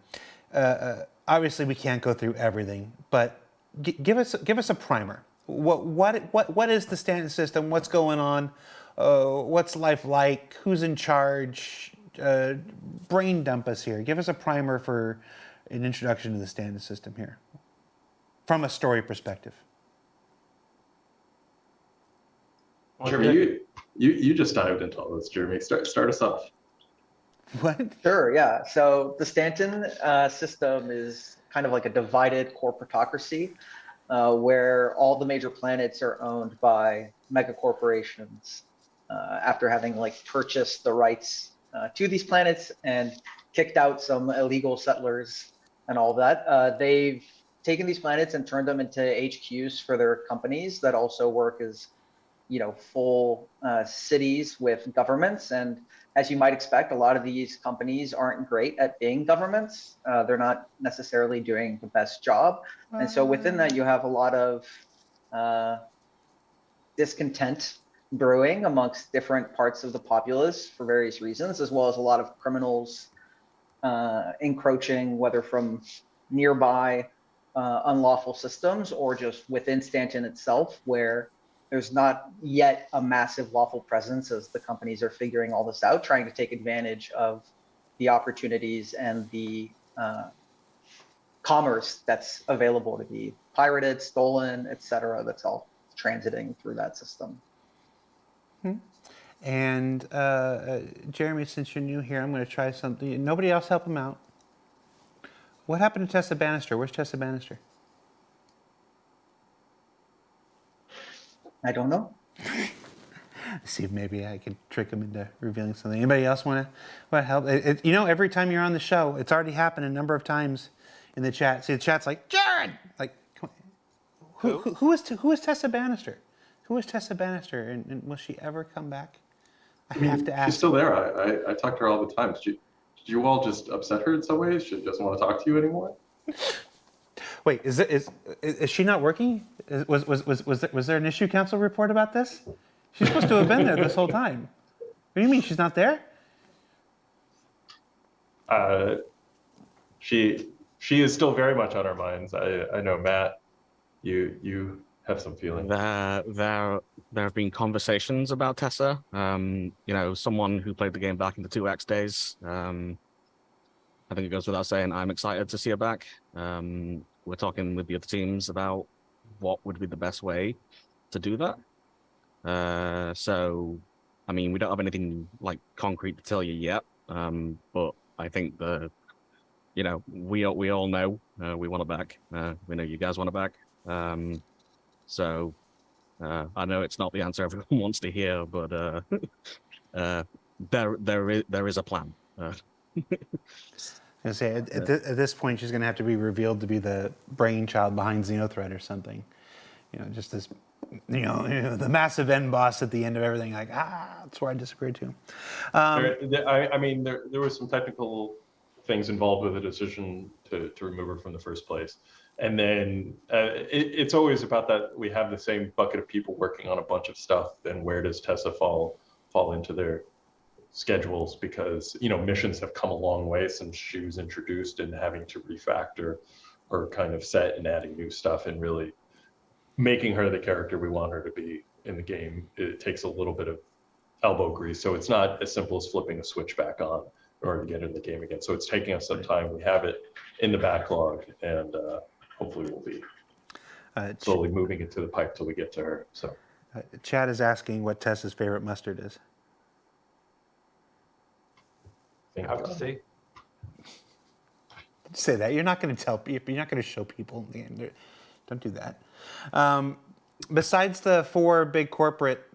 Obviously, we can't go through everything, but give us a primer. What is the Stanton system? What's going on? What's life like? Who's in charge? Brain dump us here. Give us a primer for an introduction to the Stanton system here, from a story perspective. Jeremy, you just dived into all this. Jeremy, start us off. What? Sure, yeah. So the Stanton system is kind of like a divided corporatocracy where all the major planets are owned by mega corporations after having purchased the rights to these planets and kicked out some illegal settlers and all that. They've taken these planets and turned them into HQs for their companies that also work as full cities with governments. And as you might expect, a lot of these companies aren't great at being governments. They're not necessarily doing the best job. And so within that, you have a lot of discontent brewing amongst different parts of the populace for various reasons, as well as a lot of criminals encroaching, whether from nearby unlawful systems or just within Stanton itself, where there's not yet a massive lawful presence as the companies are figuring all this out, trying to take advantage of the opportunities and the commerce that's available to be pirated, stolen, etc. That's all transiting through that system. And Jeremy, since you're new here, I'm going to try something. Nobody else help him out. What happened to Tessa Bannister? Where's Tessa Bannister? I don't know. See if maybe I could trick him into revealing something. Anybody else want to help? Every time you're on the show, it's already happened a number of times in the chat. See, the chat's like, Jared! Like, who is Tessa Bannister? Who is Tessa Bannister? And will she ever come back? I have to ask. She's still there. I talk to her all the time. Did you all just upset her in some ways? She doesn't want to talk to you anymore? Wait, is she not working? Was there an issue council report about this? She's supposed to have been there this whole time. What do you mean she's not there? She is still very much on our minds. I know, Matt, you have some feelings. There have been conversations about Tessa. Someone who played the game back in the 2X days. I think it goes without saying I'm excited to see her back. We're talking with the other teams about what would be the best way to do that. We don't have anything concrete to tell you yet. But I think we all know we want it back. We know you guys want it back. I know it's not the answer everyone wants to hear, but there is a plan. I was gonna say at this point she's gonna have to be revealed to be the brainchild behind Xenothreat or something. Just this, the massive end boss at the end of everything. That's where I disagree too. There was some technical things involved with the decision to remove her from the first place, and then it's always about that. We have the same bucket of people working on a bunch of stuff. Then where does Tessa fall into their schedules? Because missions have come a long way since she was introduced, and having to refactor her kind of set and adding new stuff and really making her the character we want her to be in the game. It takes a little bit of elbow grease. So it's not as simple as flipping a switch back on in order to get in the game again. So it's taking us some time. We have it in the backlog, and hopefully we'll be slowly moving it to the pipe till we get to her. So Chad is asking what Tessa's favorite mustard is. You have to see. Say that. You're not going to tell people. You're not going to show people. Don't do that. Besides the 4 big corporate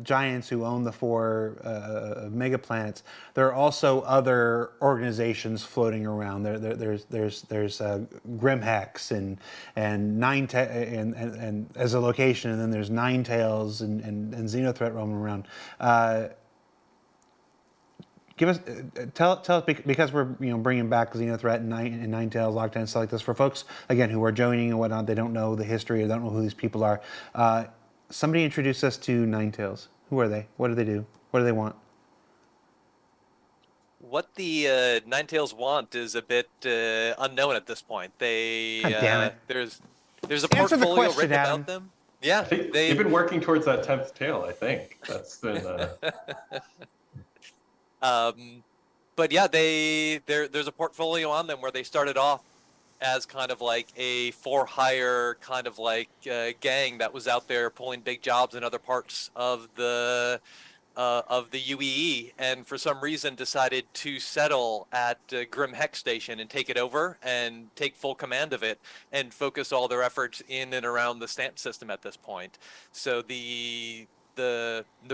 giants who own the 4 mega planets, there are also other organizations floating around. There's Grimhex and and as a location, and then there's Ninetales and Xenothreat roaming around. Give us, tell us, because we're bringing back Xenothreat and Ninetales, Lockdown, and stuff like this for folks again who are joining and whatnot. They don't know the history or don't know who these people are. Somebody introduce us to Ninetales. Who are they? What do they do? What do they want? What the Ninetales want is a bit unknown at this point. They God damn it. There's a Answer the portfolio question, written Adam. about them. Yeah, I think they've been working towards that 10th tail. I think that's been. But yeah, there's a portfolio on them where they started off as kind of like a for-hire kind of like gang that was out there pulling big jobs in other parts of the UEE, and for some reason decided to settle at Grim Hex Station and take it over and take full command of it and focus all their efforts in and around the Stanton system at this point. So the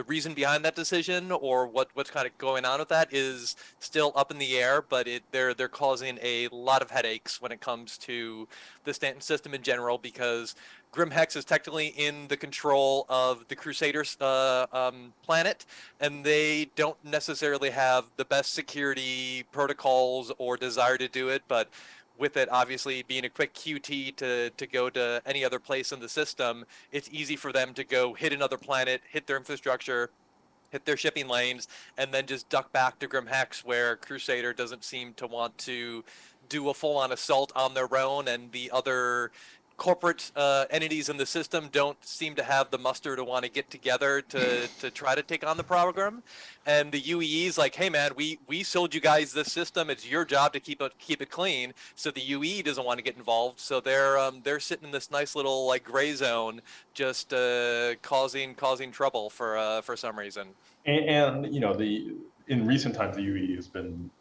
reason behind that decision, or what's kind of going on with that, is still up in the air, but they're causing a lot of headaches when it comes to the Stanton system in general, because Grim Hex is technically in the control of the Crusaders planet, and they don't necessarily have the best security protocols or desire to do it, but with it obviously being a quick QT to go to any other place in the system, it's easy for them to go hit another planet, hit their infrastructure, hit their shipping lanes, and then just duck back to Grim Hex, where Crusader doesn't seem to want to do a full-on assault on their own, and the other corporate entities in the system don't seem to have the muster to want to get together to try to take on the program. And the UEE is like, hey man, we sold you guys this system. It's your job to keep it clean. So the UEE doesn't want to get involved. So they're sitting in this nice little like gray zone, just causing trouble for some reason. And in recent times the UEE has been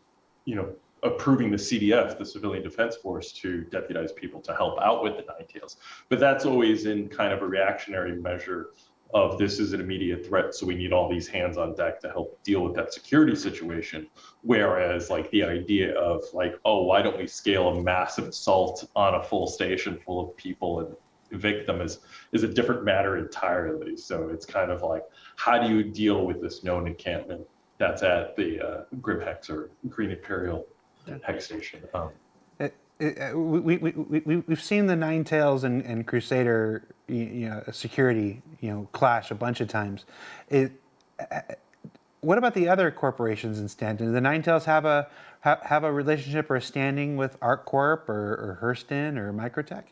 approving the CDF, the Civilian Defense Force, to deputize people to help out with the Ninetales. But that's always in kind of a reactionary measure of this is an immediate threat, so we need all these hands on deck to help deal with that security situation. Whereas like the idea of like, oh, why don't we scale a massive assault on a full station full of people and evict them is a different matter entirely. So it's kind of like, how do you deal with this known encampment that's at the Grim Hex or Green Imperial Hex Station? We've seen the Ninetales and Crusader security clash a bunch of times. What about the other corporations in Stanton? Do the Ninetales have a relationship or a standing with ArcCorp or Hurston or Microtech?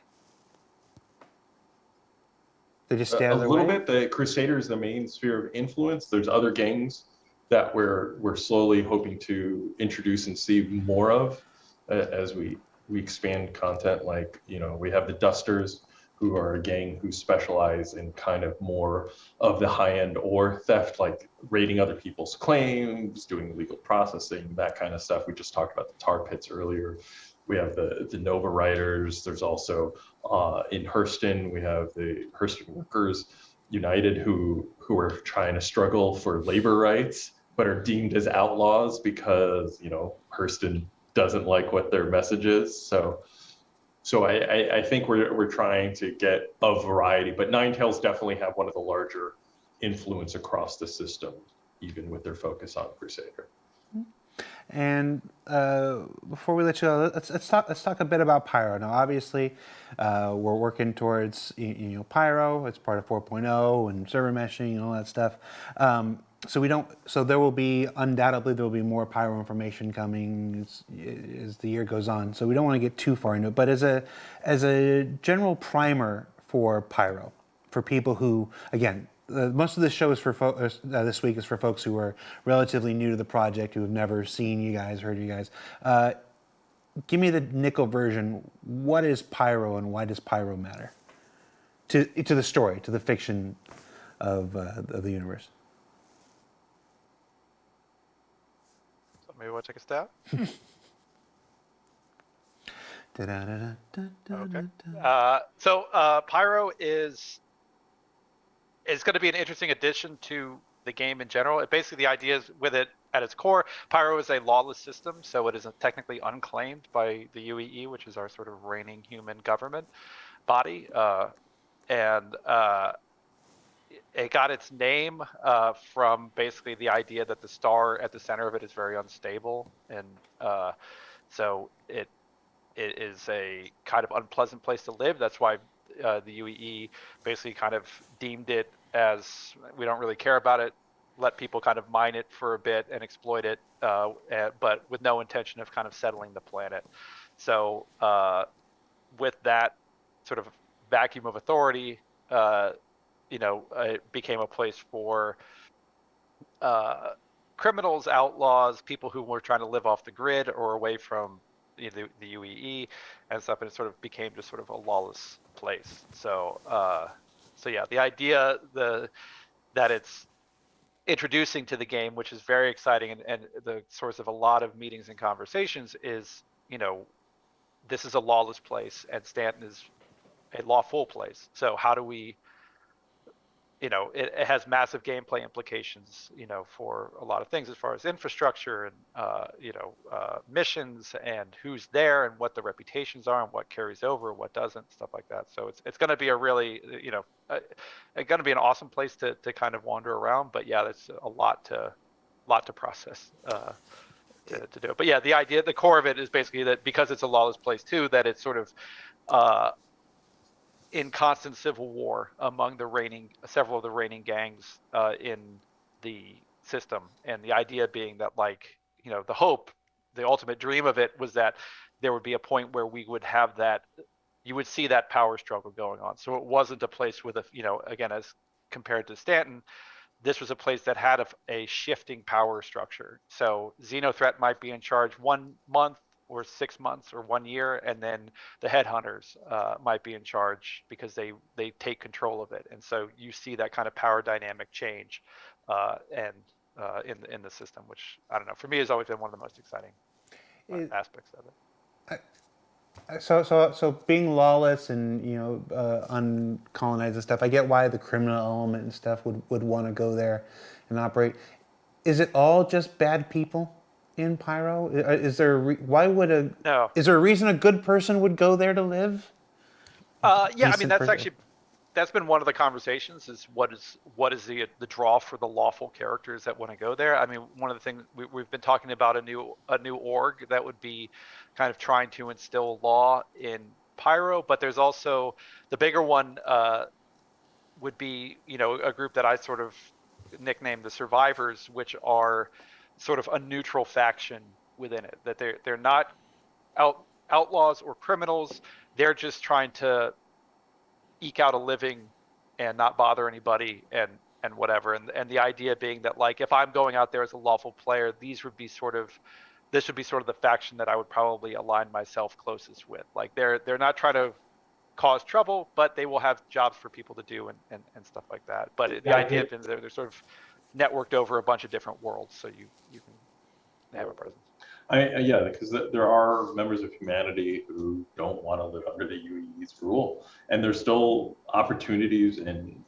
They just stay out of their way? A little bit. The Crusader is the main sphere of influence. There's other gangs that we're slowly hoping to introduce and see more of as we expand content. Like, we have the Dusters, who are a gang who specialize in kind of more of the high-end ore theft, like raiding other people's claims, doing legal processing, that kind of stuff. We just talked about the tar pits earlier. We have the Nova Riders. There's also in Hurston, we have the Hurston Workers United, who are trying to struggle for labor rights, but are deemed as outlaws because Hurston doesn't like what their message is. So I think we're trying to get a variety, but Ninetales definitely have one of the larger influence across the system, even with their focus on Crusader. And before we let you go, let's talk a bit about Pyro. Now, obviously, we're working towards Pyro. It's part of 4.0 and server meshing and all that stuff. So we don't. So there will be undoubtedly there will be more Pyro information coming as the year goes on. So we don't want to get too far into it. But as a general primer for Pyro, for people who, again, most of the show is for this week is for folks who are relatively new to the project, who have never seen you guys, heard you guys. Give me the nickel version. What is Pyro, and why does Pyro matter to the story, to the fiction of the universe? Maybe we'll take a stab. Okay. So Pyro is going to be an interesting addition to the game in general. Basically, the idea is with it at its core, Pyro is a lawless system, so it is technically unclaimed by the UEE, which is our sort of reigning human government body, and it got its name from basically the idea that the star at the center of it is very unstable, and so it is a kind of unpleasant place to live. That's why the UEE basically kind of deemed it as, we don't really care about it, let people kind of mine it for a bit and exploit it, but with no intention of kind of settling the planet. So with that sort of vacuum of authority, it became a place for criminals, outlaws, people who were trying to live off the grid or away from the UEE and stuff, and it sort of became just sort of a lawless place. So, yeah, the idea that it's introducing to the game, which is very exciting, and the source of a lot of meetings and conversations, is, this is a lawless place and Stanton is a lawful place. So how do we, it has massive gameplay implications, for a lot of things as far as infrastructure and, missions and who's there and what the reputations are and what carries over, what doesn't, stuff like that. So it's going to be a really, it's going to be an awesome place to kind of wander around. But yeah, that's a lot to process to do it. But yeah, the idea, the core of it is basically that because it's a lawless place too, that it's sort of, in constant civil war among several of the reigning gangs in the system. And the idea being that, the hope, the ultimate dream of it was that there would be a point where we would have that, you would see that power struggle going on. So it wasn't a place with again, as compared to Stanton, this was a place that had a shifting power structure. So Xenothreat might be in charge 1 month, or 6 months, or 1 year, and then the headhunters might be in charge because they take control of it. And so you see that kind of power dynamic change in the system, which, I don't know, for me has always been one of the most exciting aspects of it. So being lawless and uncolonized and stuff, I get why the criminal element and stuff would want to go there and operate. Is it all just bad people in Pyro? Is there No. Is there a reason a good person would go there to live? Yeah, I mean, that's been one of the conversations, is what is the draw for the lawful characters that want to go there. I mean, one of the things we've been talking about, a new org that would be kind of trying to instill law in Pyro, but there's also the bigger one would be, a group that I sort of nicknamed the Survivors, which are sort of a neutral faction within it, that they're not outlaws or criminals. They're just trying to eke out a living and not bother anybody and whatever. And the idea being that, if I'm going out there as a lawful player, this would be sort of the faction that I would probably align myself closest with. They're not trying to cause trouble, but they will have jobs for people to do and stuff like that. But the idea is they're sort of networked over a bunch of different worlds, so you can have a presence. Yeah, because there are members of humanity who don't want to live under the UEE's rule, and there's still opportunities and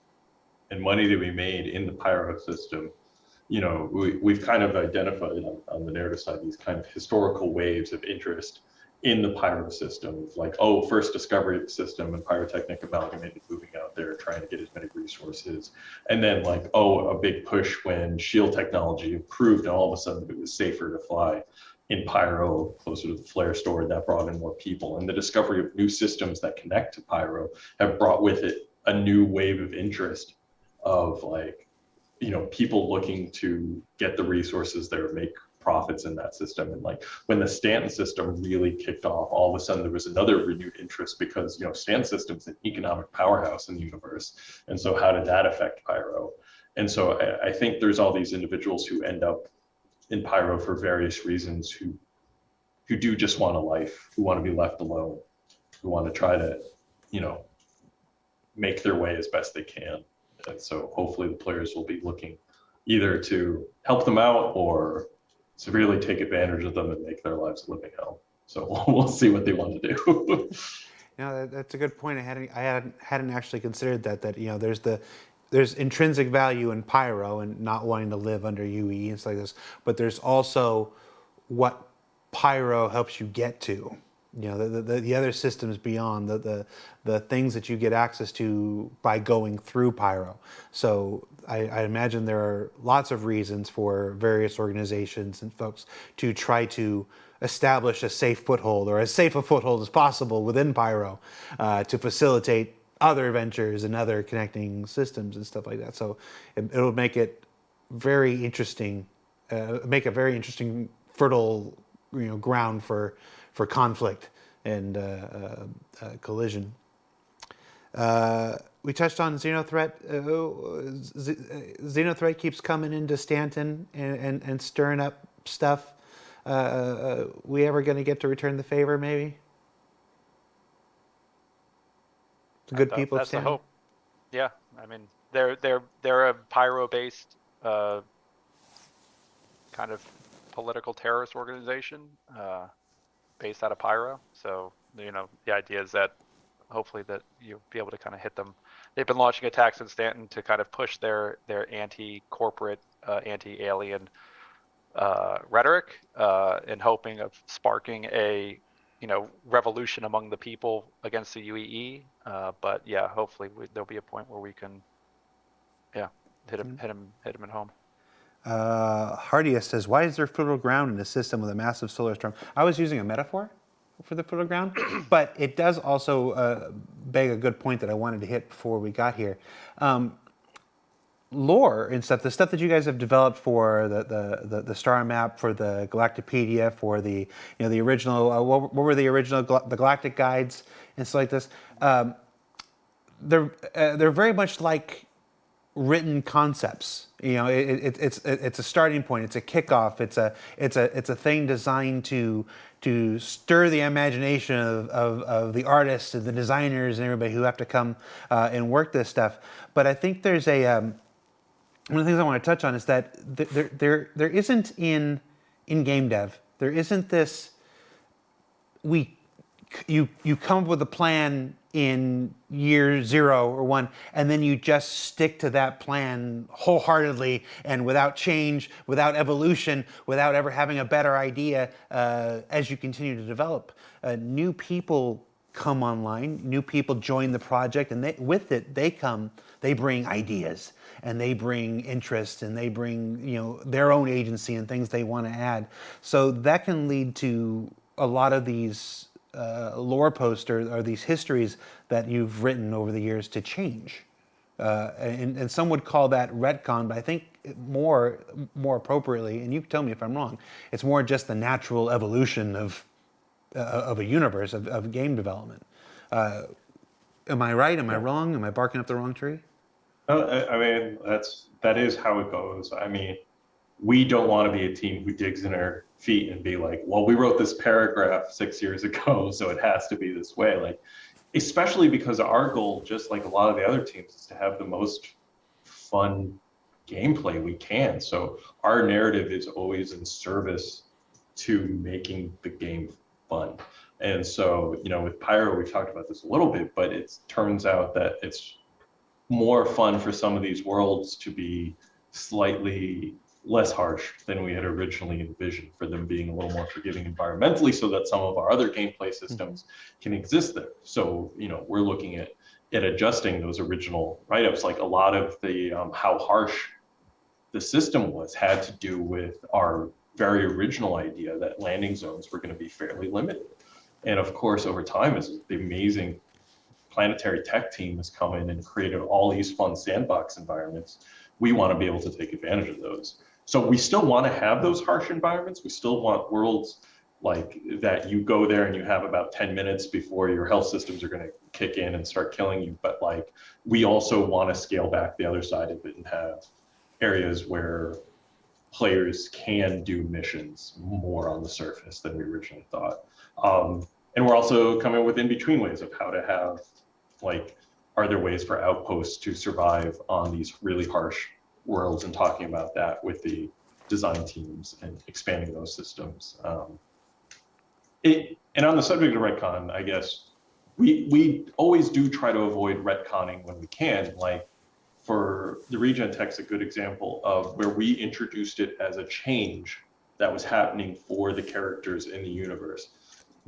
money to be made in the Pyro system. We've kind of identified on the narrative side these kind of historical waves of interest in the Pyro system, first discovery of the system and Pyrotechnic Amalgamated moving out there trying to get as many resources, and then a big push when shield technology improved and all of a sudden it was safer to fly in Pyro closer to the flare store, and that brought in more people. And the discovery of new systems that connect to Pyro have brought with it a new wave of interest of people looking to get the resources there, make profits in that system. And like when the Stanton system really kicked off, all of a sudden there was another renewed interest because, Stanton system's an economic powerhouse in the universe. And so how did that affect Pyro? And so I think there's all these individuals who end up in Pyro for various reasons who do just want a life, who want to be left alone, who want to try to, make their way as best they can. And so hopefully the players will be looking either to help them out or severely take advantage of them and make their lives a living hell. So we'll see what they want to do. That's a good point. I hadn't actually considered that there's intrinsic value in Pyro and not wanting to live under UE and stuff like this, but there's also what Pyro helps you get to. The other systems beyond the things that you get access to by going through Pyro. So I imagine there are lots of reasons for various organizations and folks to try to establish a safe foothold, or as safe a foothold as possible within Pyro, to facilitate other ventures and other connecting systems and stuff like that. So it'll make it very interesting, make a very interesting fertile ground for conflict and collision. We touched on Xenothreat. Xenothreat keeps coming into Stanton and stirring up stuff. We ever going to get to return the favor? Maybe. The good people. That's the hope. Yeah, I mean they're a Pyro-based kind of political terrorist organization based out of Pyro. So the idea is that hopefully that you'll be able to kind of hit them. They've been launching attacks in Stanton to kind of push their anti-corporate, anti-alien rhetoric, and hoping of sparking a revolution among the people against the UEE. But yeah, hopefully there'll be a point where we can hit him at home. Hardiest says, why is there fertile ground in a system with a massive solar storm? I was using a metaphor for the fertile ground, but it does also beg a good point that I wanted to hit before we got here. Lore and stuff, the stuff that you guys have developed for the star map, for the Galactopedia, for the the original what were the original the Galactic Guides and stuff like this. They're very much like written concepts. It's a starting point. It's a kickoff. It's a thing designed to stir the imagination of the artists and the designers and everybody who have to come and work this stuff. But I think there's one of the things I want to touch on is that there isn't in game dev, there isn't this, you come up with a plan in year 0 or 1, and then you just stick to that plan wholeheartedly and without change, without evolution, without ever having a better idea as you continue to develop. New people come online, new people join the project, and with it they bring ideas, and they bring interest, and they bring their own agency and things they want to add. So that can lead to a lot of these lore posters or these histories that you've written over the years to change. And some would call that retcon, but I think more appropriately, and you tell me if I'm wrong, it's more just the natural evolution of a universe of game development. Am I right? Am I wrong? Am I barking up the wrong tree? I mean, that is how it goes. I mean, we don't want to be a team who digs in our feet and be like, well, we wrote this paragraph 6 years ago, so it has to be this way. Like, especially because our goal, just like a lot of the other teams, is to have the most fun gameplay we can. So our narrative is always in service to making the game fun. And so, with Pyro, we talked about this a little bit, but it turns out that it's more fun for some of these worlds to be slightly less harsh than we had originally envisioned, for them being a little more forgiving environmentally, so that some of our other gameplay systems can exist there. So, we're looking at adjusting those original write-ups. Like a lot of the how harsh the system was had to do with our very original idea that landing zones were going to be fairly limited. And of course, over time, as the amazing planetary tech team has come in and created all these fun sandbox environments, we want to be able to take advantage of those. So we still want to have those harsh environments. We still want worlds like that you go there and you have about 10 minutes before your health systems are going to kick in and start killing you. But like, we also want to scale back the other side of it and have areas where players can do missions more on the surface than we originally thought. And we're also coming with in-between ways of how to have, like, are there ways for outposts to survive on these really harsh worlds, and talking about that with the design teams and expanding those systems. And on the subject of retcon, I guess we always do try to avoid retconning when we can. Like for the Regen Tech's a good example of where we introduced it as a change that was happening for the characters in the universe.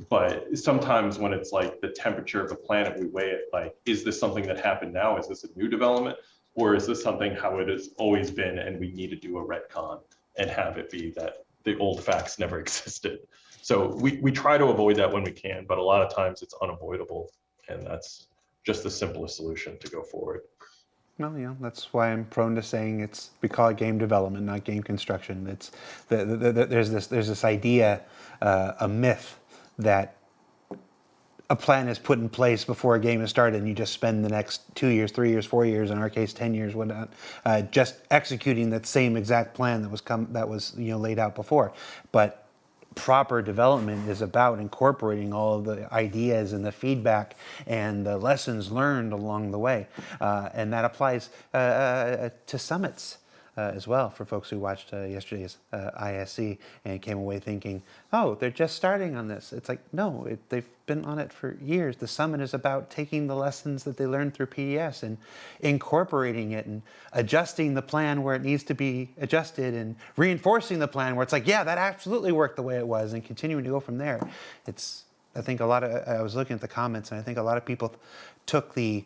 But sometimes when it's like the temperature of the planet, we weigh it like, is this something that happened now? Is this a new development? Or is this something how it has always been and we need to do a retcon and have it be that the old facts never existed? So we try to avoid that when we can, but a lot of times it's unavoidable, and that's just the simplest solution to go forward. Well, you know, that's why I'm prone to saying we call it game development, not game construction. It's there's this idea, a myth that a plan is put in place before a game is started, and you just spend the next 2 years, 3 years, 4 years, in our case 10 years, whatnot, just executing that same exact plan that was laid out before. But proper development is about incorporating all of the ideas and the feedback and the lessons learned along the way, and that applies to summits as well, for folks who watched yesterday's ISC and came away thinking, oh, they're just starting on this. It's like, no, they've been on it for years. The summit is about taking the lessons that they learned through PDS and incorporating it and adjusting the plan where it needs to be adjusted and reinforcing the plan where it's like, yeah, that absolutely worked the way it was, and continuing to go from there. I think I was looking at the comments, and I think a lot of people took the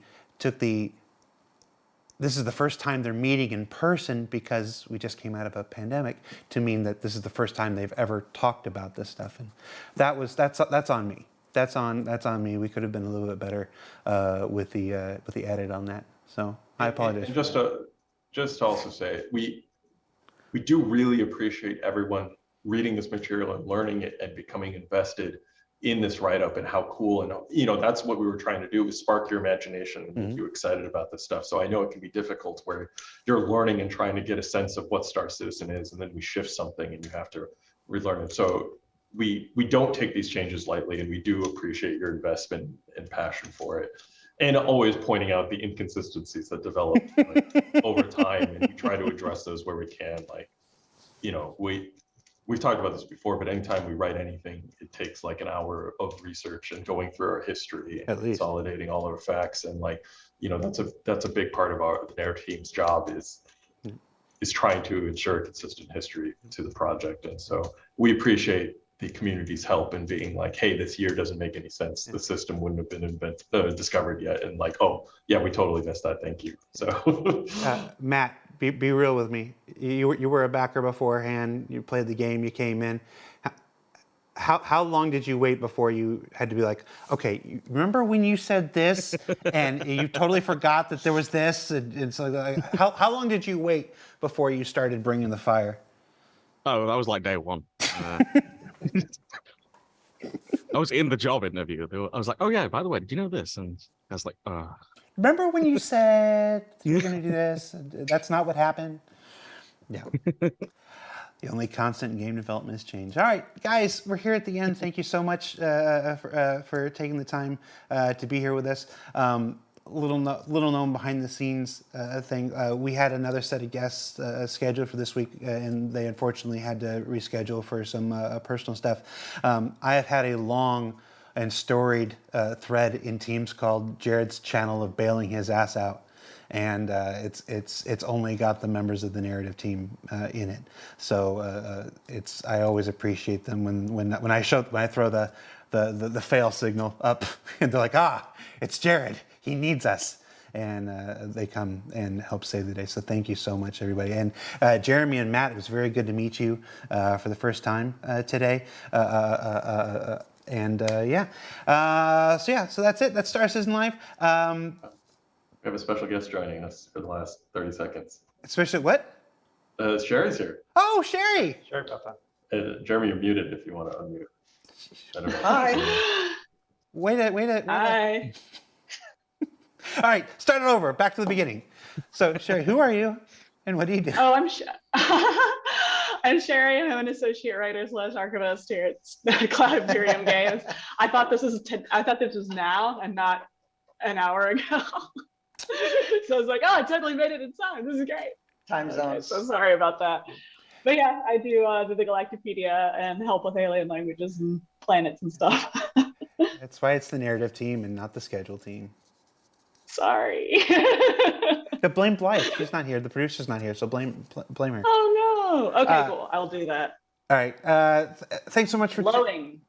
this is the first time they're meeting in person because we just came out of a pandemic, to mean that this is the first time they've ever talked about this stuff. And that's on me. That's on me. We could have been a little bit better with the edit on that. So I apologize. And just to also say, we do really appreciate everyone reading this material and learning it and becoming invested in this write-up and how cool, and that's what we were trying to do, is spark your imagination and make you excited about this stuff. So I know it can be difficult where you're learning and trying to get a sense of what Star Citizen is, and then we shift something and you have to relearn it. So we don't take these changes lightly, and we do appreciate your investment and passion for it, and always pointing out the inconsistencies that develop over time, and we try to address those where we can. We've talked about this before, but anytime we write anything, it takes like an hour of research and going through our history and consolidating all our facts. And that's a big part of their team's job is trying to ensure consistent history to the project. And so we appreciate the community's help in being like, hey, this year doesn't make any sense. The system wouldn't have been discovered yet. And like, oh yeah, we totally missed that. Thank you. So Matt, be real with me. You were a backer beforehand. You played the game. You came in. How long did you wait before you had to be like, okay, remember when you said this and you totally forgot that there was this? And so how long did you wait before you started bringing the fire? Oh, that was like day one. I was in the job interview. I was like, oh yeah, by the way, did you know this? And I was like, remember when you said you were going to do this? That's not what happened. Yeah. The only constant in game development is change. All right, guys, we're here at the end. Thank you so much for taking the time to be here with us. Little known behind the scenes thing. We had another set of guests scheduled for this week, and they unfortunately had to reschedule for some personal stuff. I have had a long and storied thread in Teams called Jared's Channel of Bailing His Ass Out. And it's only got the members of the narrative team in it. So I always appreciate them when I throw the fail signal up, and they're like, it's Jared, he needs us, and they come and help save the day. So thank you so much, everybody. And Jeremy and Matt, it was very good to meet you for the first time today. So that's it. That's Star Citizen Live. we have a special guest joining us for the last 30 seconds. Especially what? Sherry's here. Oh, Sherry. Sure about that. Jeremy, you're muted if you want to unmute. I don't know. Hi. Wait a. Hi. All right, start it over. Back to the beginning. So, Sherry, who are you, and what do you do? Oh, I'm Sherry. I'm an associate writer / archivist here at Cloud Imperium Games. I thought this was now and not an hour ago. So I was like, oh, I totally made it in time. This is great. Time zones. So sorry about that. But yeah, I do the Galactopedia and help with alien languages and planets and stuff. That's why it's the narrative team and not the schedule team. Sorry. But blame Blythe. She's not here. The producer's not here, so blame her. Oh no. Okay, cool. I'll do that. All right. Thanks so much for Loading.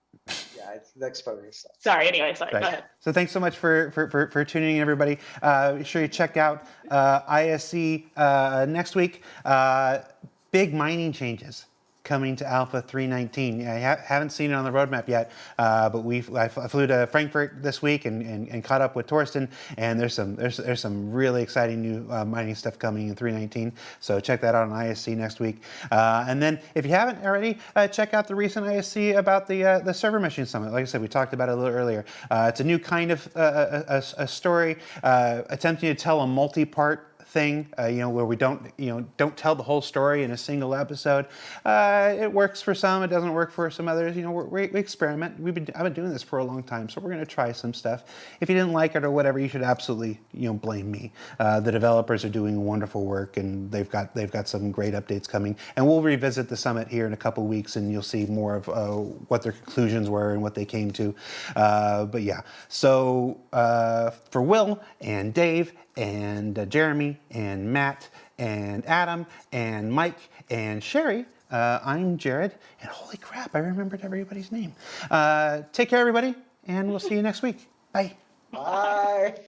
Yeah, it's the exposure stuff. Sorry. Anyway, sorry. Right. Go ahead. So thanks so much for tuning in, everybody. Be sure you check out ISC next week. Big mining changes coming to Alpha 319. I haven't seen it on the roadmap yet, but I flew to Frankfurt this week and caught up with Torsten, and there's some really exciting new mining stuff coming in 319. So check that out on ISC next week. And then if you haven't already, check out the recent ISC about the Server Machine Summit. Like I said, we talked about it a little earlier. It's a new kind of a story attempting to tell a multi-part thing, where we don't tell the whole story in a single episode. It works for some, it doesn't work for some others. We experiment. I've been doing this for a long time, so we're going to try some stuff. If you didn't like it or whatever, you should absolutely blame me. The developers are doing wonderful work, and they've got some great updates coming. And we'll revisit the summit here in a couple weeks, and you'll see more of what their conclusions were and what they came to. But yeah, so for Will and Dave and Jeremy and Matt and Adam and Mike and Sherry, I'm Jared, and holy crap, I remembered everybody's name. Take care, everybody, and we'll see you next week. Bye. Bye.